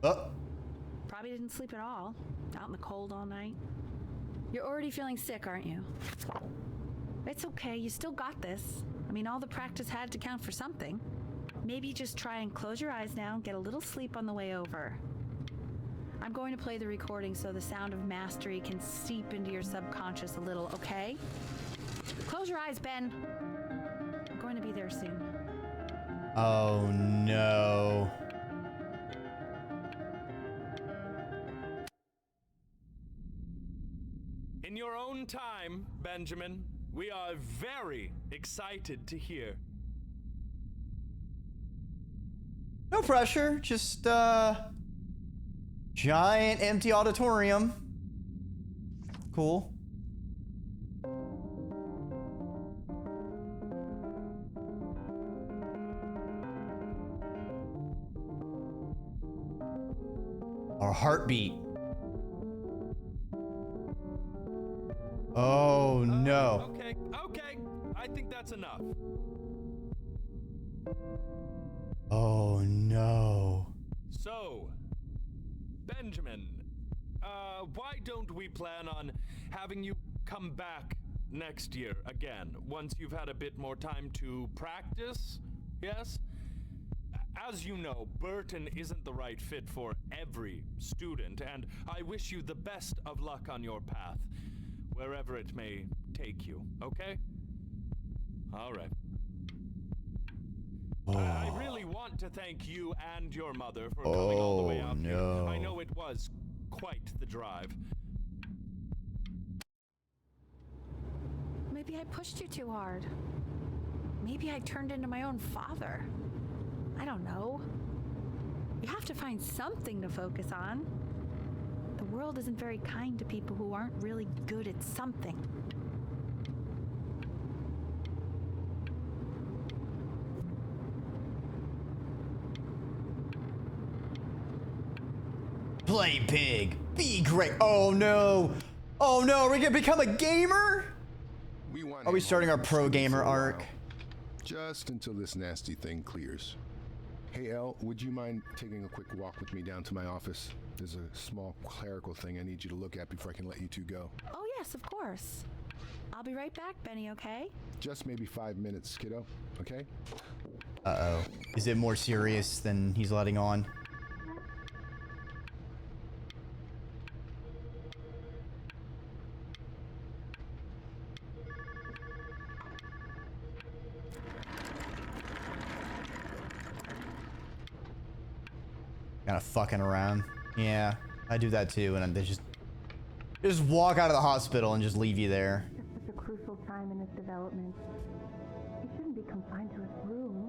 Oh. Probably didn't sleep at all. Out in the cold all night. You're already feeling sick, aren't you? It's okay. You still got this. I mean, all the practice had to count for something. Maybe just try and close your eyes now and get a little sleep on the way over. I'm going to play the recording so the sound of mastery can seep into your subconscious a little, okay? Close your eyes, Ben. I'm going to be there soon. Oh no. In your own time, Benjamin, we are very excited to hear. No pressure, just giant empty auditorium. Cool. Our heartbeat. Oh no. Okay. I think that's enough. Oh no. So, Benjamin, why don't we plan on having you come back next year again, once you've had a bit more time to practice? Yes? As you know, Burton isn't the right fit for every student, and I wish you the best of luck on your path, wherever it may take you, okay? All right. I really want to thank you and your mother for coming all the way out here. I know it was quite the drive. Maybe I pushed you too hard. Maybe I turned into my own father. I don't know. You have to find something to focus on. The world isn't very kind to people who aren't really good at something. Play big. Be great. Oh no. Oh no. Are we gonna become a gamer? Are we starting our pro gamer arc? Just until this nasty thing clears. Hey, Elle, would you mind taking a quick walk with me down to my office? There's a small clerical thing I need you to look at before I can let you two go. Oh yes, of course. I'll be right back, Benny, okay? Just maybe 5 minutes, kiddo, okay? Uh-oh. Is it more serious than he's letting on? Kind of fucking around. Yeah, I do that too, and they just walk out of the hospital and just leave you there. It's such a crucial time in his development. He shouldn't be confined to his room.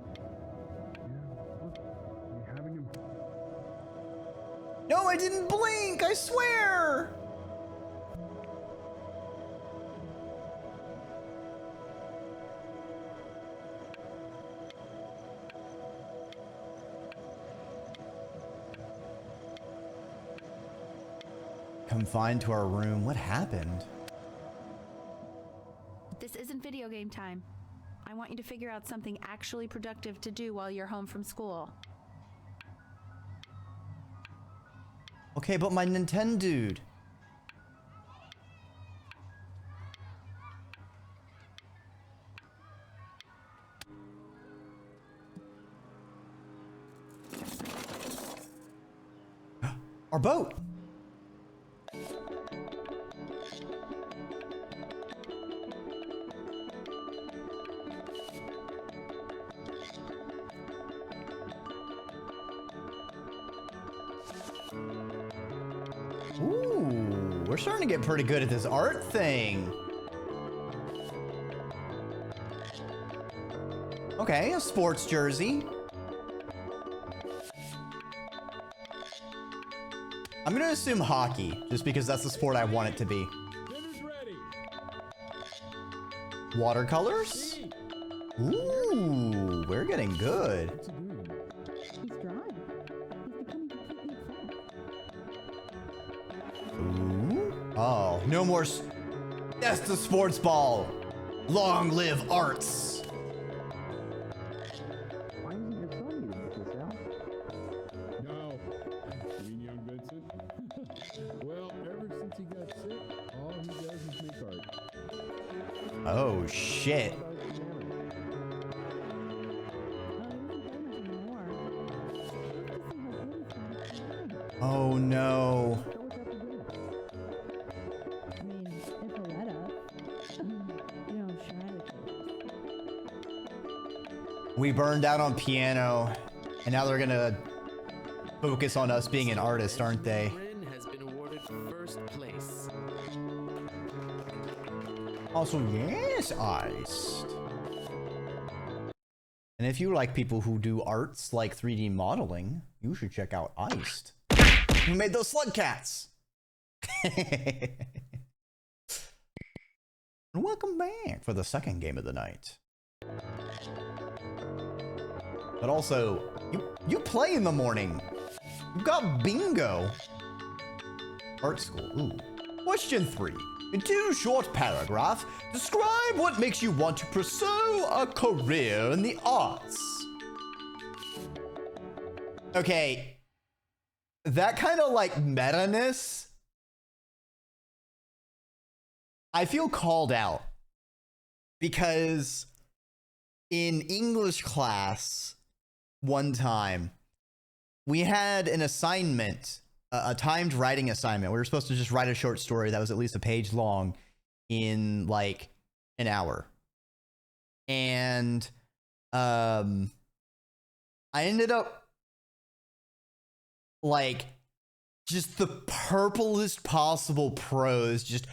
No, I didn't blink, I swear! Confined to our room. What happened? This isn't video game time. I want you to figure out something actually productive to do while you're home from school. Okay, but my Nintendo dude. Our boat. Ooh, we're starting to get pretty good at this art thing. Okay, a sports jersey. I'm gonna assume hockey, just because that's the sport I want it to be. Watercolors? Ooh, we're getting good. He's drawing. He's becoming completely obsessed. Ooh. Oh, no more. That's the sports ball. Long live arts. Why isn't your son using this, Al? No. You mean young Vincent? Well, ever since he got sick, all he does is make art. Oh, shit. Oh, no. I mean, if I let up, you know, We burned out on piano, and now they're gonna focus on us being an artist, aren't they? Has been awarded first place. Also, yes, iced. And if you like people who do arts like 3D modeling, you should check out Iced. Who made those slug cats? And welcome back for the second game of the night. But also, you play in the morning. You've got bingo. Art school, ooh. Question 3. In 2 short paragraphs, describe what makes you want to pursue a career in the arts. Okay. That kind of like meta-ness, I feel called out because in English class one time we had an assignment, a timed writing assignment. We were supposed to just write a short story that was at least a page long in like an hour. And I ended up like just the purplest possible prose, just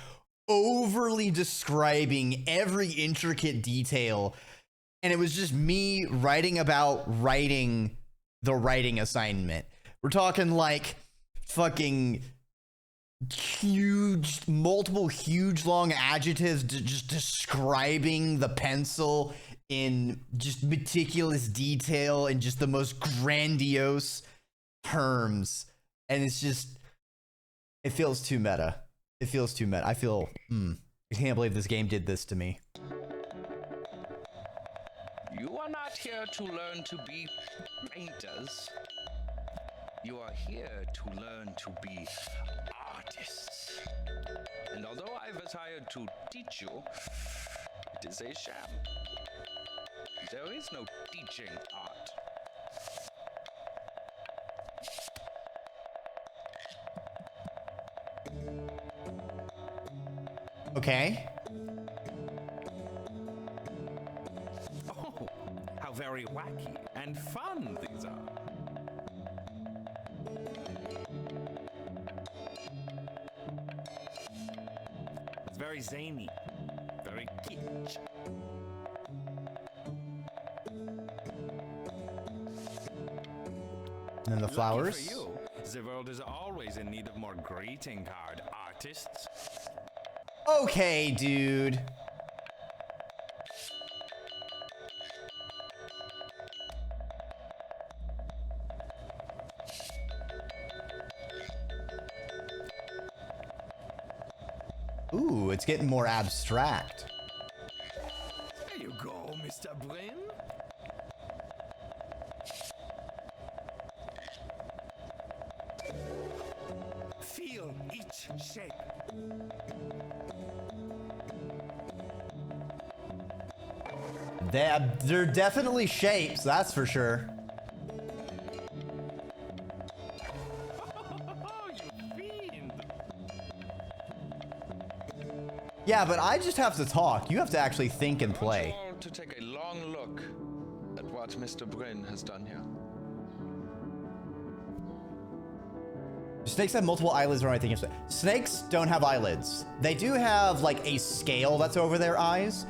overly describing every intricate detail. And it was just me writing about writing the writing assignment. We're talking like fucking huge, multiple huge long adjectives just describing the pencil in just meticulous detail and just the most grandiose terms. And it's just, it feels too meta. It feels too meta. I feel, I can't believe this game did this to me. You are not here to learn to be painters. You are here to learn to be artists. And although I've hired to teach you, it is a sham. There is no teaching art. Okay. Oh, how very wacky and fun these are. It's very zany, very kitsch. And the flowers. Lucky for you, the world is always in need of more greeting card artists. Okay, dude. Ooh, it's getting more abstract. There you go, Mr. Brin. Feel each shape. They're definitely shapes, that's for sure. Yeah, but I just have to talk. You have to actually think and play. I want you all to take a long look at what Mr. Brin has done here. Snakes have multiple eyelids, or am I thinking of snakes don't have eyelids. They do have like a scale that's over their eyes,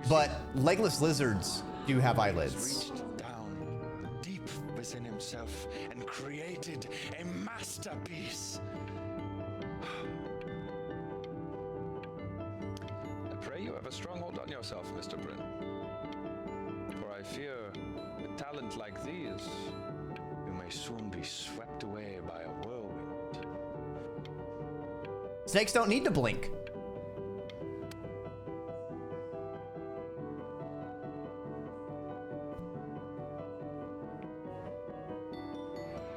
but legless lizards do have eyelids. Reached down deep within himself and created a masterpiece. I pray you have a stronghold on yourself, Mr. Brin. For I fear with talent like these, you may soon be swept away by a whirlwind. Snakes don't need to blink.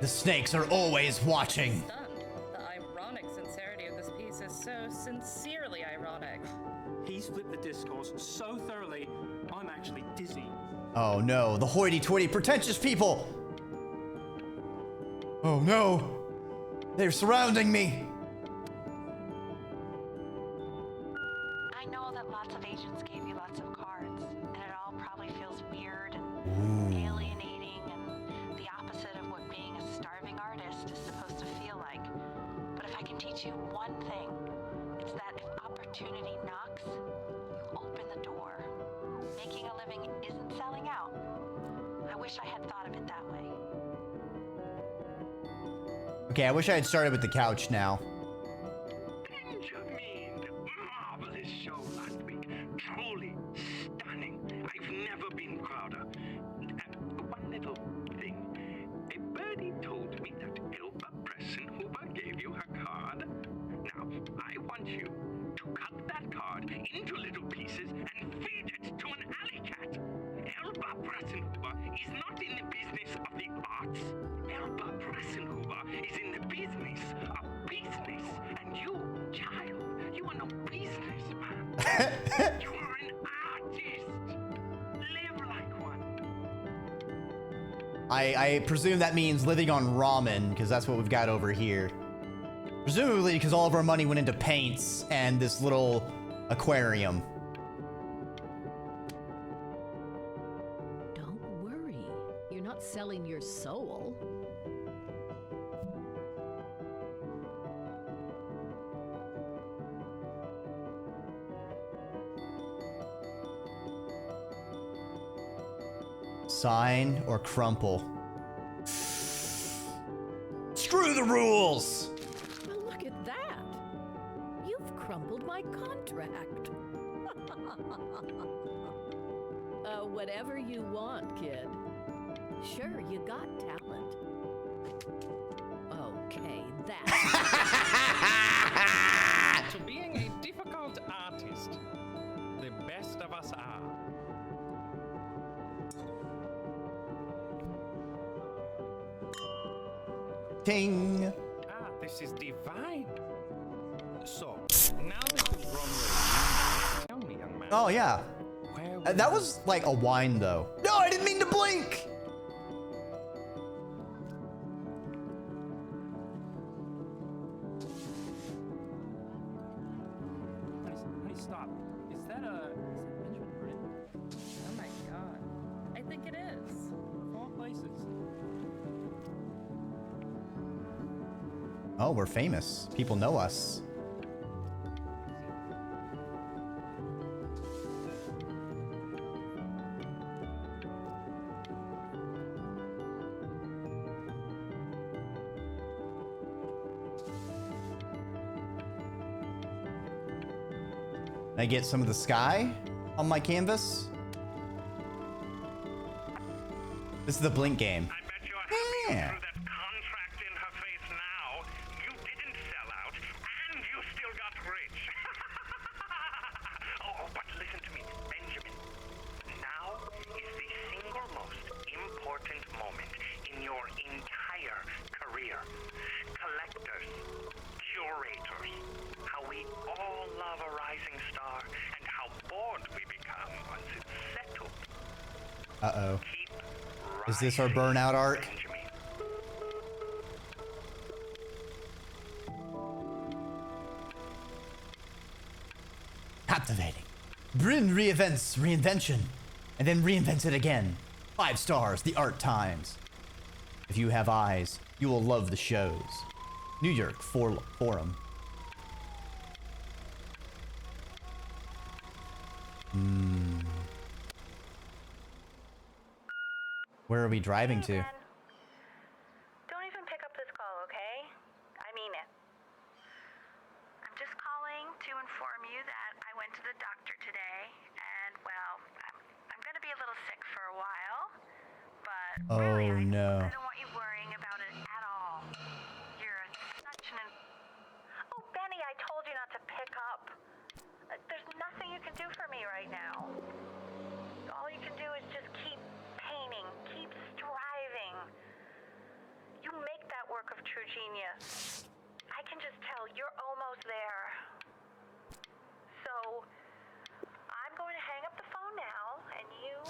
The snakes are always watching. The ironic sincerity of this piece is so sincerely ironic. He's flipped the discourse so thoroughly, I'm actually dizzy. Oh no, the hoity-toity pretentious people! Oh no! They're surrounding me! I know that lots of agents gave you lots of cards, and it all probably feels weird and alienating and the opposite of what being a starving artist is supposed to feel like. But if I can teach you one thing, it's that if opportunity knocks, you open the door. Making a living isn't selling out. Okay, I wish I had started with the couch now. Benjamin, marvelous show last week. Truly stunning. I've never been prouder. One little thing. A birdie told me that Elba Pressenhuber gave you her card. Now, I want you to cut that card into little pieces and feed it to an alley cat. Elba Pressenhuber is not in the business of the arts. Elba Pressenhuber is in the business of business. And you, child, you are no businessman. You are an artist. Live like one. I presume that means living on ramen, because that's what we've got over here. Presumably because all of our money went into paints and this little aquarium. Don't worry. You're not selling your soul. Sign or crumple. Screw the rules! Well, look at that. You've crumpled my contract. Whatever you want, kid. Sure, you got talent. Okay, that's... To being a difficult artist, the best of us are. Ting! Ah, this is divine. So, now that you've grown your tell me, young man. Oh, yeah. That was like a wine, though. No, I didn't mean to blink! Honey, stop. Is that Benjamin Britten? Oh my god. I think it is. Of all places. Oh, we're famous. People know us. Can I get some of the sky on my canvas? This is the Blink game. Yeah. Oh, but listen to me, Benjamin. Now is the single most important moment in your entire career. Collectors, curators, how we all love a rising star and how bored we become once it's settled. Uh-oh. Is this our burnout arc? Captivating. Bryn reinvents reinvention, and then reinvents it again. 5 stars, the art times. If you have eyes, you will love the shows. New York Forum. Where are we driving to? Don't even pick up this call, okay? I mean it. I'm just calling to inform you that I went to the doctor today, and well, I'm gonna be a little sick for a while, but Oh no. I don't want you worrying about it at all. You're such an... Oh, Benny, I told you not to pick up. There's nothing you can do for me right now. All you can do is just keep painting, keep striving. You make that work of true genius. I can just tell you're almost there. So, I'm going to hang up the phone now, and you're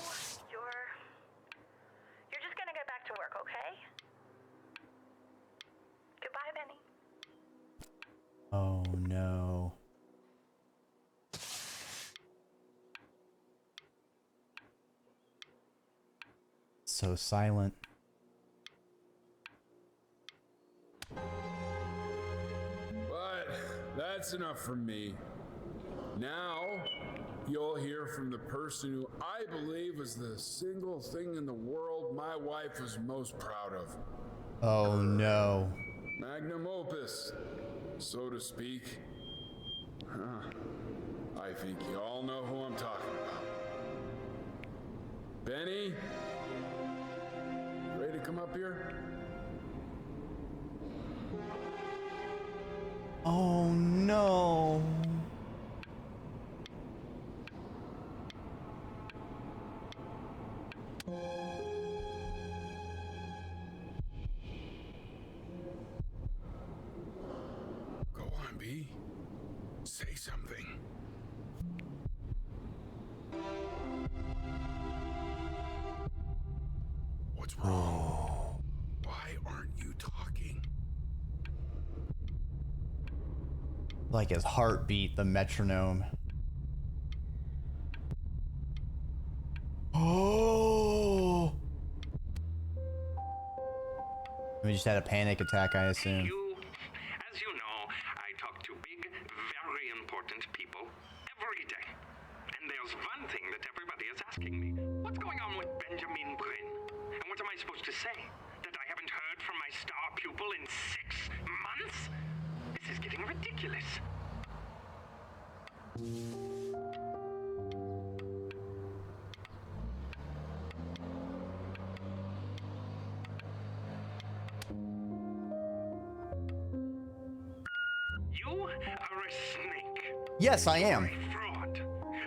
just gonna get back to work, okay? Goodbye, Benny. Oh no. So silent. But that's enough from me. Now, you'll hear from the person who I believe was the single thing in the world my wife was most proud of. Oh no. Magnum opus, so to speak. I think you all know who I'm talking about. Benny? Ready to come up here? Oh no. Go on, B. Say something. What's wrong? Why aren't you talking? Like his heartbeat, the metronome. Oh. We just had a panic attack, I assume. As you know, I talk to big, very important people every day. And there's one thing that everybody is asking me. What's going on with Benjamin Brain? And what am I supposed to say? That I haven't heard from my star pupil in 6 months? This is getting ridiculous. You are a snake. Yes, I am. You're a fraud.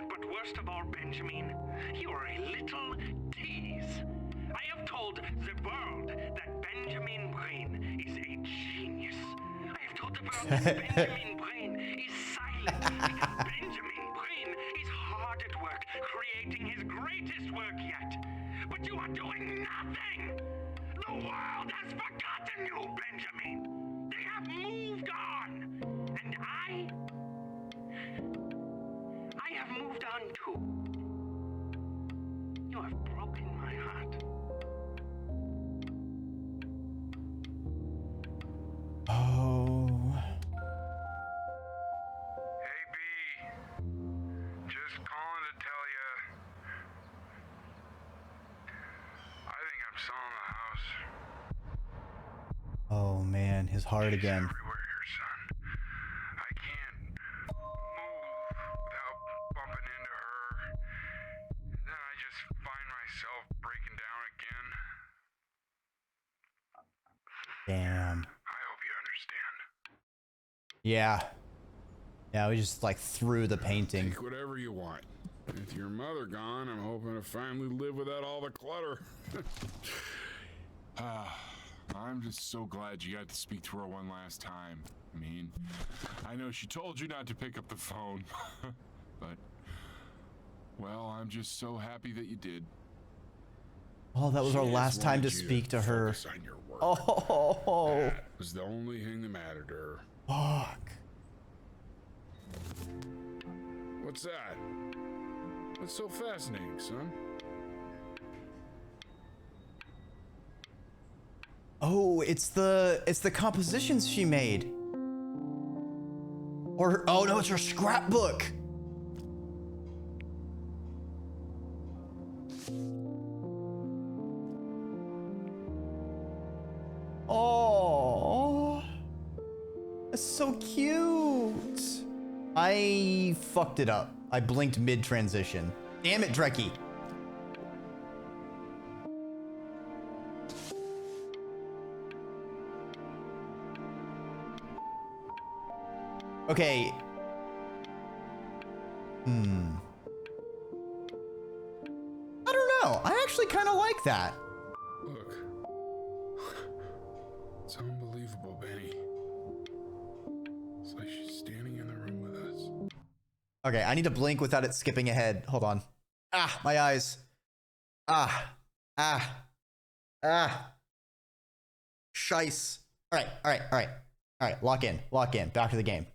But worst of all, Benjamin, you are a little tease. I have told the world that Benjamin Brain is a genius. I have told the world that Benjamin Brain is silent because Benjamin Brain is hard at work creating his greatest work yet. But you are doing nothing. The world has forgotten you, Benjamin. They have moved on. And I have moved on too. You have broken my heart. Oh. Hey, B. Just calling to tell you. I think I'm selling the house. Oh man, his heart again. Everywhere here, son. I can't move without bumping into her. Then I just find myself breaking down again. Damn. I hope you understand. Yeah. Yeah, we just like threw the painting. Take whatever you want. With your mother gone, I'm hoping to finally live without all the clutter. I'm just so glad you got to speak to her one last time. I mean, I know she told you not to pick up the phone, but, well, I'm just so happy that you did. Oh, that was our She just last time to wanted you speak to her. focus on your work. Oh. That was the only thing that mattered to her. Fuck. What's that? What's so fascinating, son? Oh, it's the compositions she made. Or oh no, it's her scrapbook. Oh, that's so cute. I fucked it up. I blinked mid-transition. Damn it, Dreki. Okay. I don't know. I actually kind of like that. Look. It's unbelievable, Benny. It's like she's standing in the room with us. Okay, I need to blink without it skipping ahead. Hold on. Ah, my eyes. Ah. Shice. All right. Lock in. Back to the game.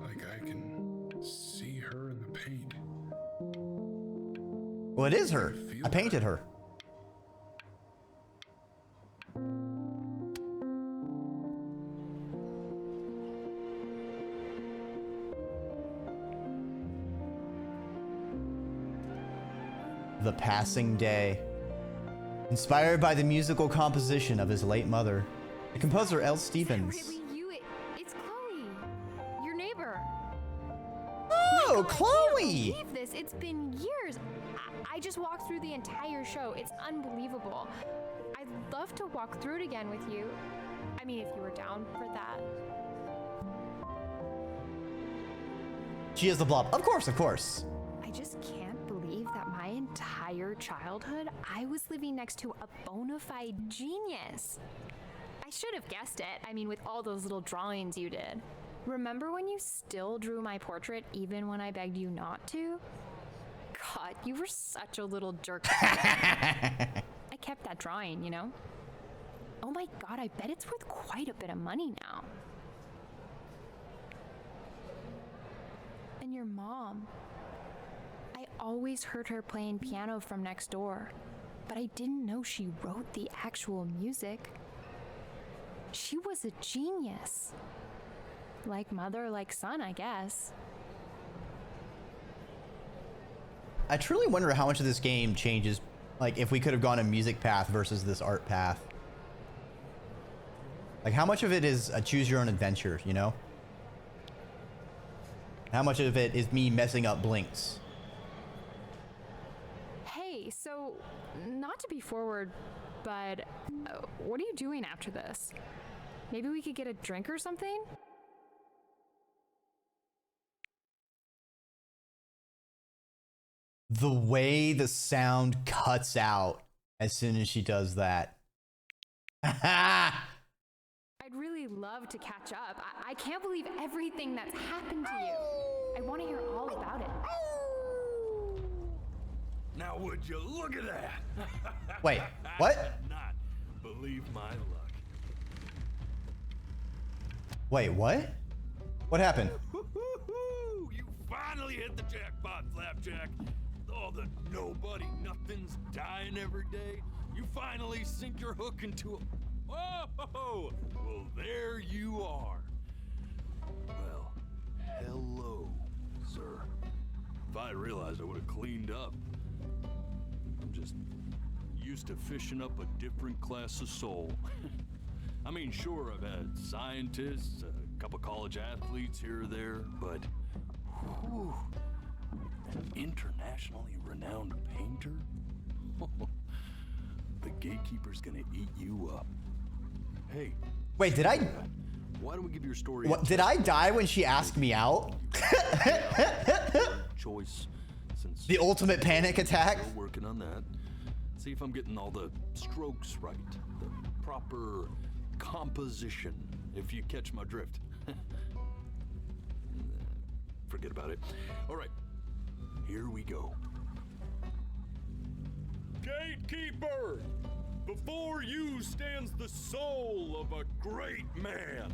Like I can see her in the paint. Well, it is her. I painted her. The Passing Day. Inspired by the musical composition of his late mother, The composer L. Stevens. Really, it's Chloe, your neighbor. Oh, My God, I Chloe! can't believe this. It's been years. I just walked through the entire show. It's unbelievable. I'd love to walk through it again with you. I mean, if you were down for that. She is the blob. Of course, of course. I just can't believe that my entire childhood, I was living next to a bona fide genius. I should have guessed it. I mean, with all those little drawings you did. Remember when you still drew my portrait even when I begged you not to? God, you were such a little jerk. I kept that drawing, you know? Oh my God, I bet it's worth quite a bit of money now. And your mom. I always heard her playing piano from next door, but I didn't know she wrote the actual music. She was a genius. Like mother, like son, I guess. I truly wonder how much of this game changes, like if we could have gone a music path versus this art path. Like how much of it is a choose your own adventure, you know? How much of it is me messing up blinks? Hey, so not to be forward, but what are you doing after this? Maybe we could get a drink or something? The way the sound cuts out as soon as she does that. I'd really love to catch up. I can't believe everything that's happened to you. I want to hear all about it. Now would you look at that? Wait, what? I did not believe my luck. Wait, what? What happened? You finally hit the jackpot, Flapjack. All the nobody nothings dying every day. You finally sink your hook into a... Oh, well, there you are. Well, hello, sir. If I had realized, I would have cleaned up. I'm just used to fishing up a different class of soul. I mean, sure, I've had scientists, a couple college athletes here or there, but whew, an internationally renowned painter? The gatekeeper's gonna eat you up. Hey. Wait, did I? Why don't we give your story? What, did I die when she asked me out? Choice. Since the ultimate panic attack. Still working on that. See if I'm getting all the strokes right, the proper composition. If you catch my drift. Forget about it. All right, here we go. Gatekeeper! Before you stands the soul of a great man.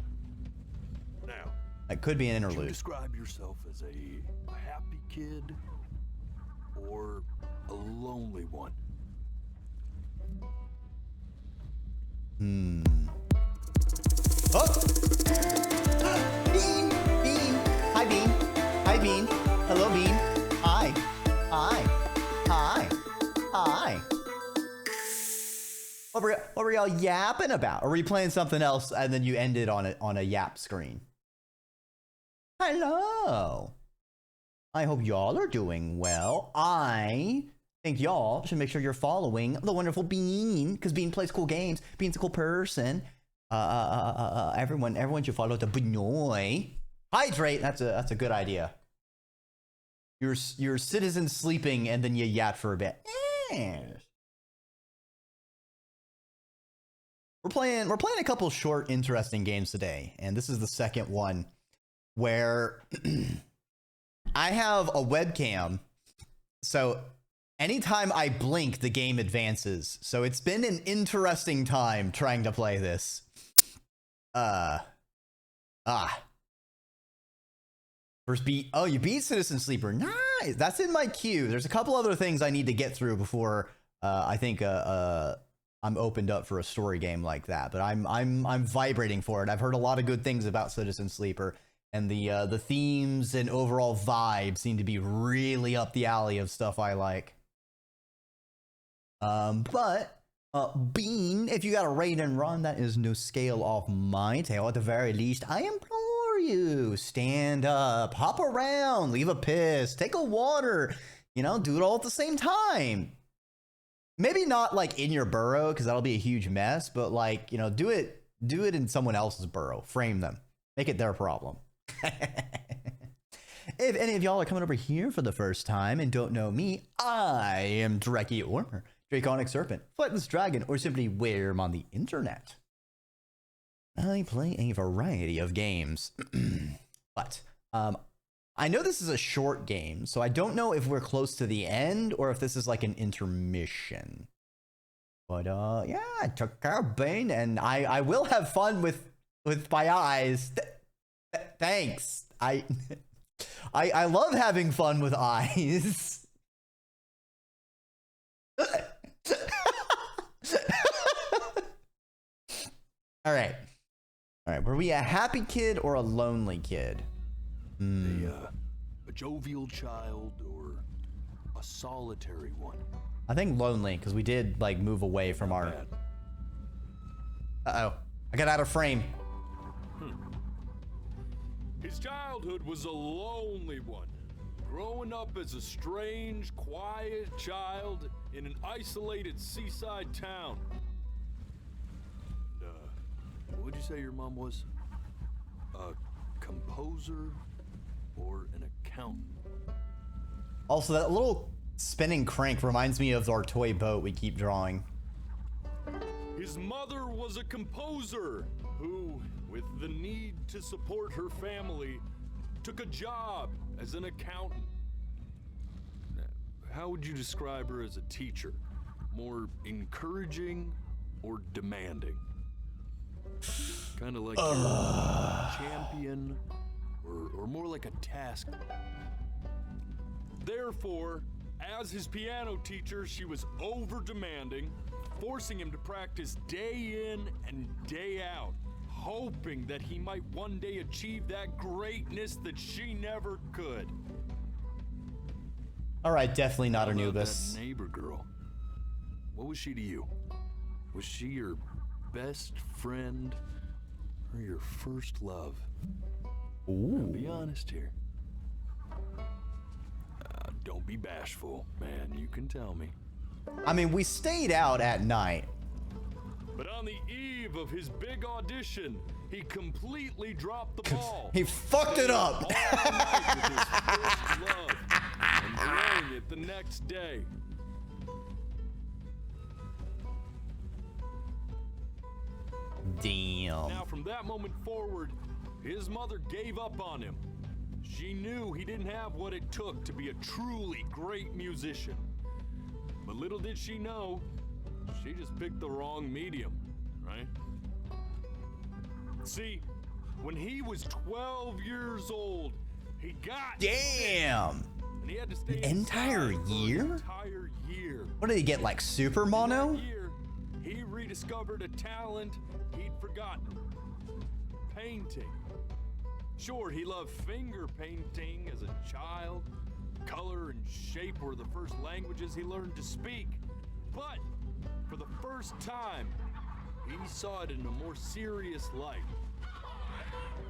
Now, that could be an would you interlude. describe yourself as a happy kid or a lonely one? Oh! Bean! Bean! Hi, Bean. Hi, Bean. Hello, Bean. Hi. Hi. Hi. Hi. What were y'all yapping about? Or were you playing something else and then you ended on a yap screen? Hello. I hope y'all are doing well. I think y'all should make sure you're following the wonderful Bean, because Bean plays cool games. Bean's a cool person. Everyone should follow the Benoy. Hydrate. That's a good idea. You're citizen sleeping and then you yap for a bit. Yes. We're playing a couple short, interesting games today, and this is the second one where I have a webcam, so anytime I blink, the game advances. So it's been an interesting time trying to play this. First beat. Oh, you beat Citizen Sleeper. Nice. That's in my queue. There's a couple other things I need to get through before I think I'm opened up for a story game like that. But I'm vibrating for it. I've heard a lot of good things about Citizen Sleeper, and the themes and overall vibe seem to be really up the alley of stuff I like. But Bean, if you got a raid and run, that is no scale off my tail. At the very least, I implore you, stand up, hop around, leave a piss, take a water, you know, do it all at the same time. Maybe not like in your burrow, because that'll be a huge mess, but like, you know, do it in someone else's burrow. Frame them. Make it their problem. If any of y'all are coming over here for the first time and don't know me, I am Dreki or Draconic Serpent, Flightless Dragon, or simply where I'm on the internet. I play a variety of games. But I know this is a short game, so I don't know if we're close to the end or if this is like an intermission. But yeah, I took care of Bane, and I will have fun with my eyes. Thanks. I love having fun with eyes. All right. Were we a happy kid or a lonely kid? A jovial child or a solitary one? I think lonely, because we did like move away from our. Uh-oh. I got out of frame. His childhood was a lonely one. Growing up as a strange, quiet child in an isolated seaside town. What'd you say your mom was? A composer or an accountant? Also, that little spinning crank reminds me of our toy boat we keep drawing. His mother was a composer who, with the need to support her family, took a job as an accountant. How would you describe her as a teacher? More encouraging or demanding? Kind of like your champion, or more like a task. Therefore, as his piano teacher, she was over-demanding, forcing him to practice day in and day out, hoping that he might one day achieve that greatness that she never could. All right, definitely not How about Anubis. that neighbor girl? What was she to you? Was she your best friend or your first love? Ooh. Now, be honest here. Don't be bashful, man. You can tell me. I mean, we stayed out at night. But on the eve of his big audition, he completely dropped the ball. He fucked it up. All night with his first love and blowing it the next day. Damn. Now, from that moment forward, his mother gave up on him. She knew he didn't have what it took to be a truly great musician. But little did she know, she just picked the wrong medium, right? See, when he was 12 years old, he got Damn. sick, and he had to stay An entire inside for an year? entire year. What did he get, like super mono? That year, he rediscovered a talent he'd forgotten. Painting. Sure, he loved finger painting as a child. Color and shape were the first languages he learned to speak. But for the first time, he saw it in a more serious light.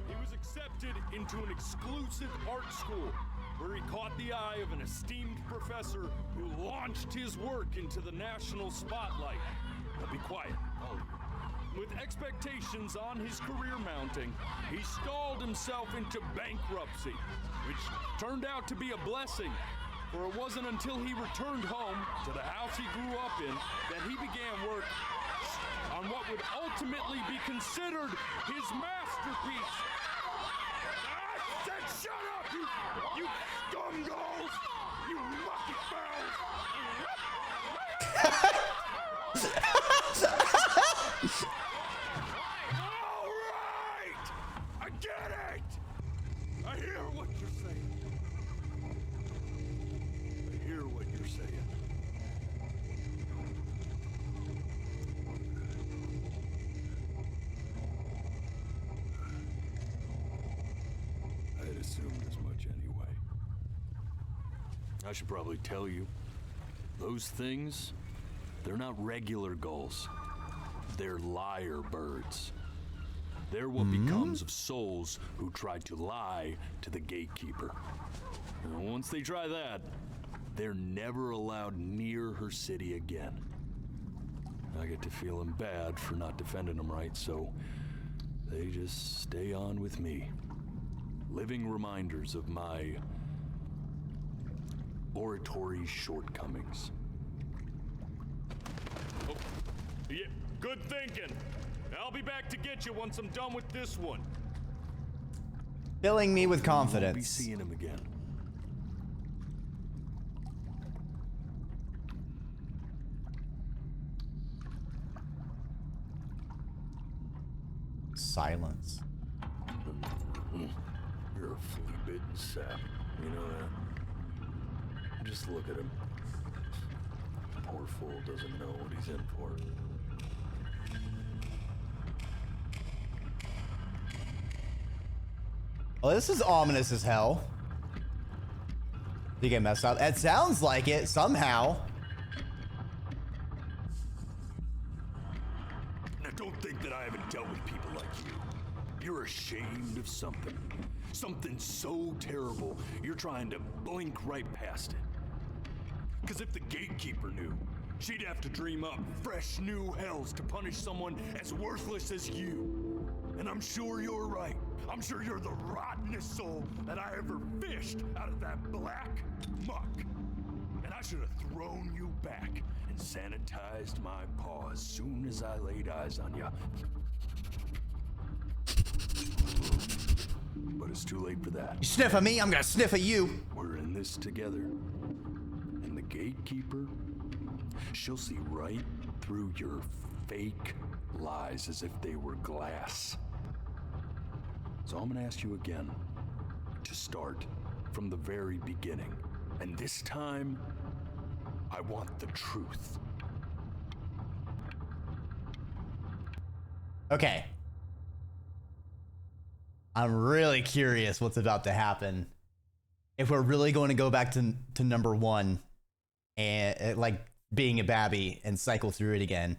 He was accepted into an exclusive art school where he caught the eye of an esteemed professor who launched his work into the national spotlight. Now be quiet, all of you. With expectations on his career mounting, he stalled himself into bankruptcy, which turned out to be a blessing, for it wasn't until he returned home to the house he grew up in that he began work on what would ultimately be considered his masterpiece. I said shut up, you scumballs! You lucky bells! All right! I get it! I hear what you're saying. I hear what you're saying. I had assumed as much anyway. I should probably tell you, those things, They're not regular gulls. They're liar birds. They're what becomes of souls who try to lie to the gatekeeper. And once they try that, they're never allowed near her city again. I get to feeling bad for not defending them right, so they just stay on with me. Living reminders of my oratory shortcomings. Oh, yeah, good thinking. I'll be back to get you once I'm done with this one. Filling me with Won't be confidence. seeing him again. Silence. You're a flea-bitten sap. You know that? Just look at him. Poor fool doesn't know what he's in for. Oh, this is ominous as hell. Did you get messed up? It sounds like it somehow. Now don't think that I haven't dealt with people like you. You're ashamed of something. Something so terrible, you're trying to blink right past it. Because if the gatekeeper knew, she'd have to dream up fresh new hells to punish someone as worthless as you. And I'm sure you're right. I'm sure you're the rottenest soul that I ever fished out of that black muck. And I should have thrown you back and sanitized my paw as soon as I laid eyes on you. But it's too late for that. You sniff at me, I'm gonna sniff at you. We're in this together. And the gatekeeper, she'll see right through your fake lies as if they were glass. So I'm gonna ask you again to start from the very beginning. And this time, I want the truth. Okay. I'm really curious what's about to happen. If we're really going to go back to number one and like being a babby and cycle through it again.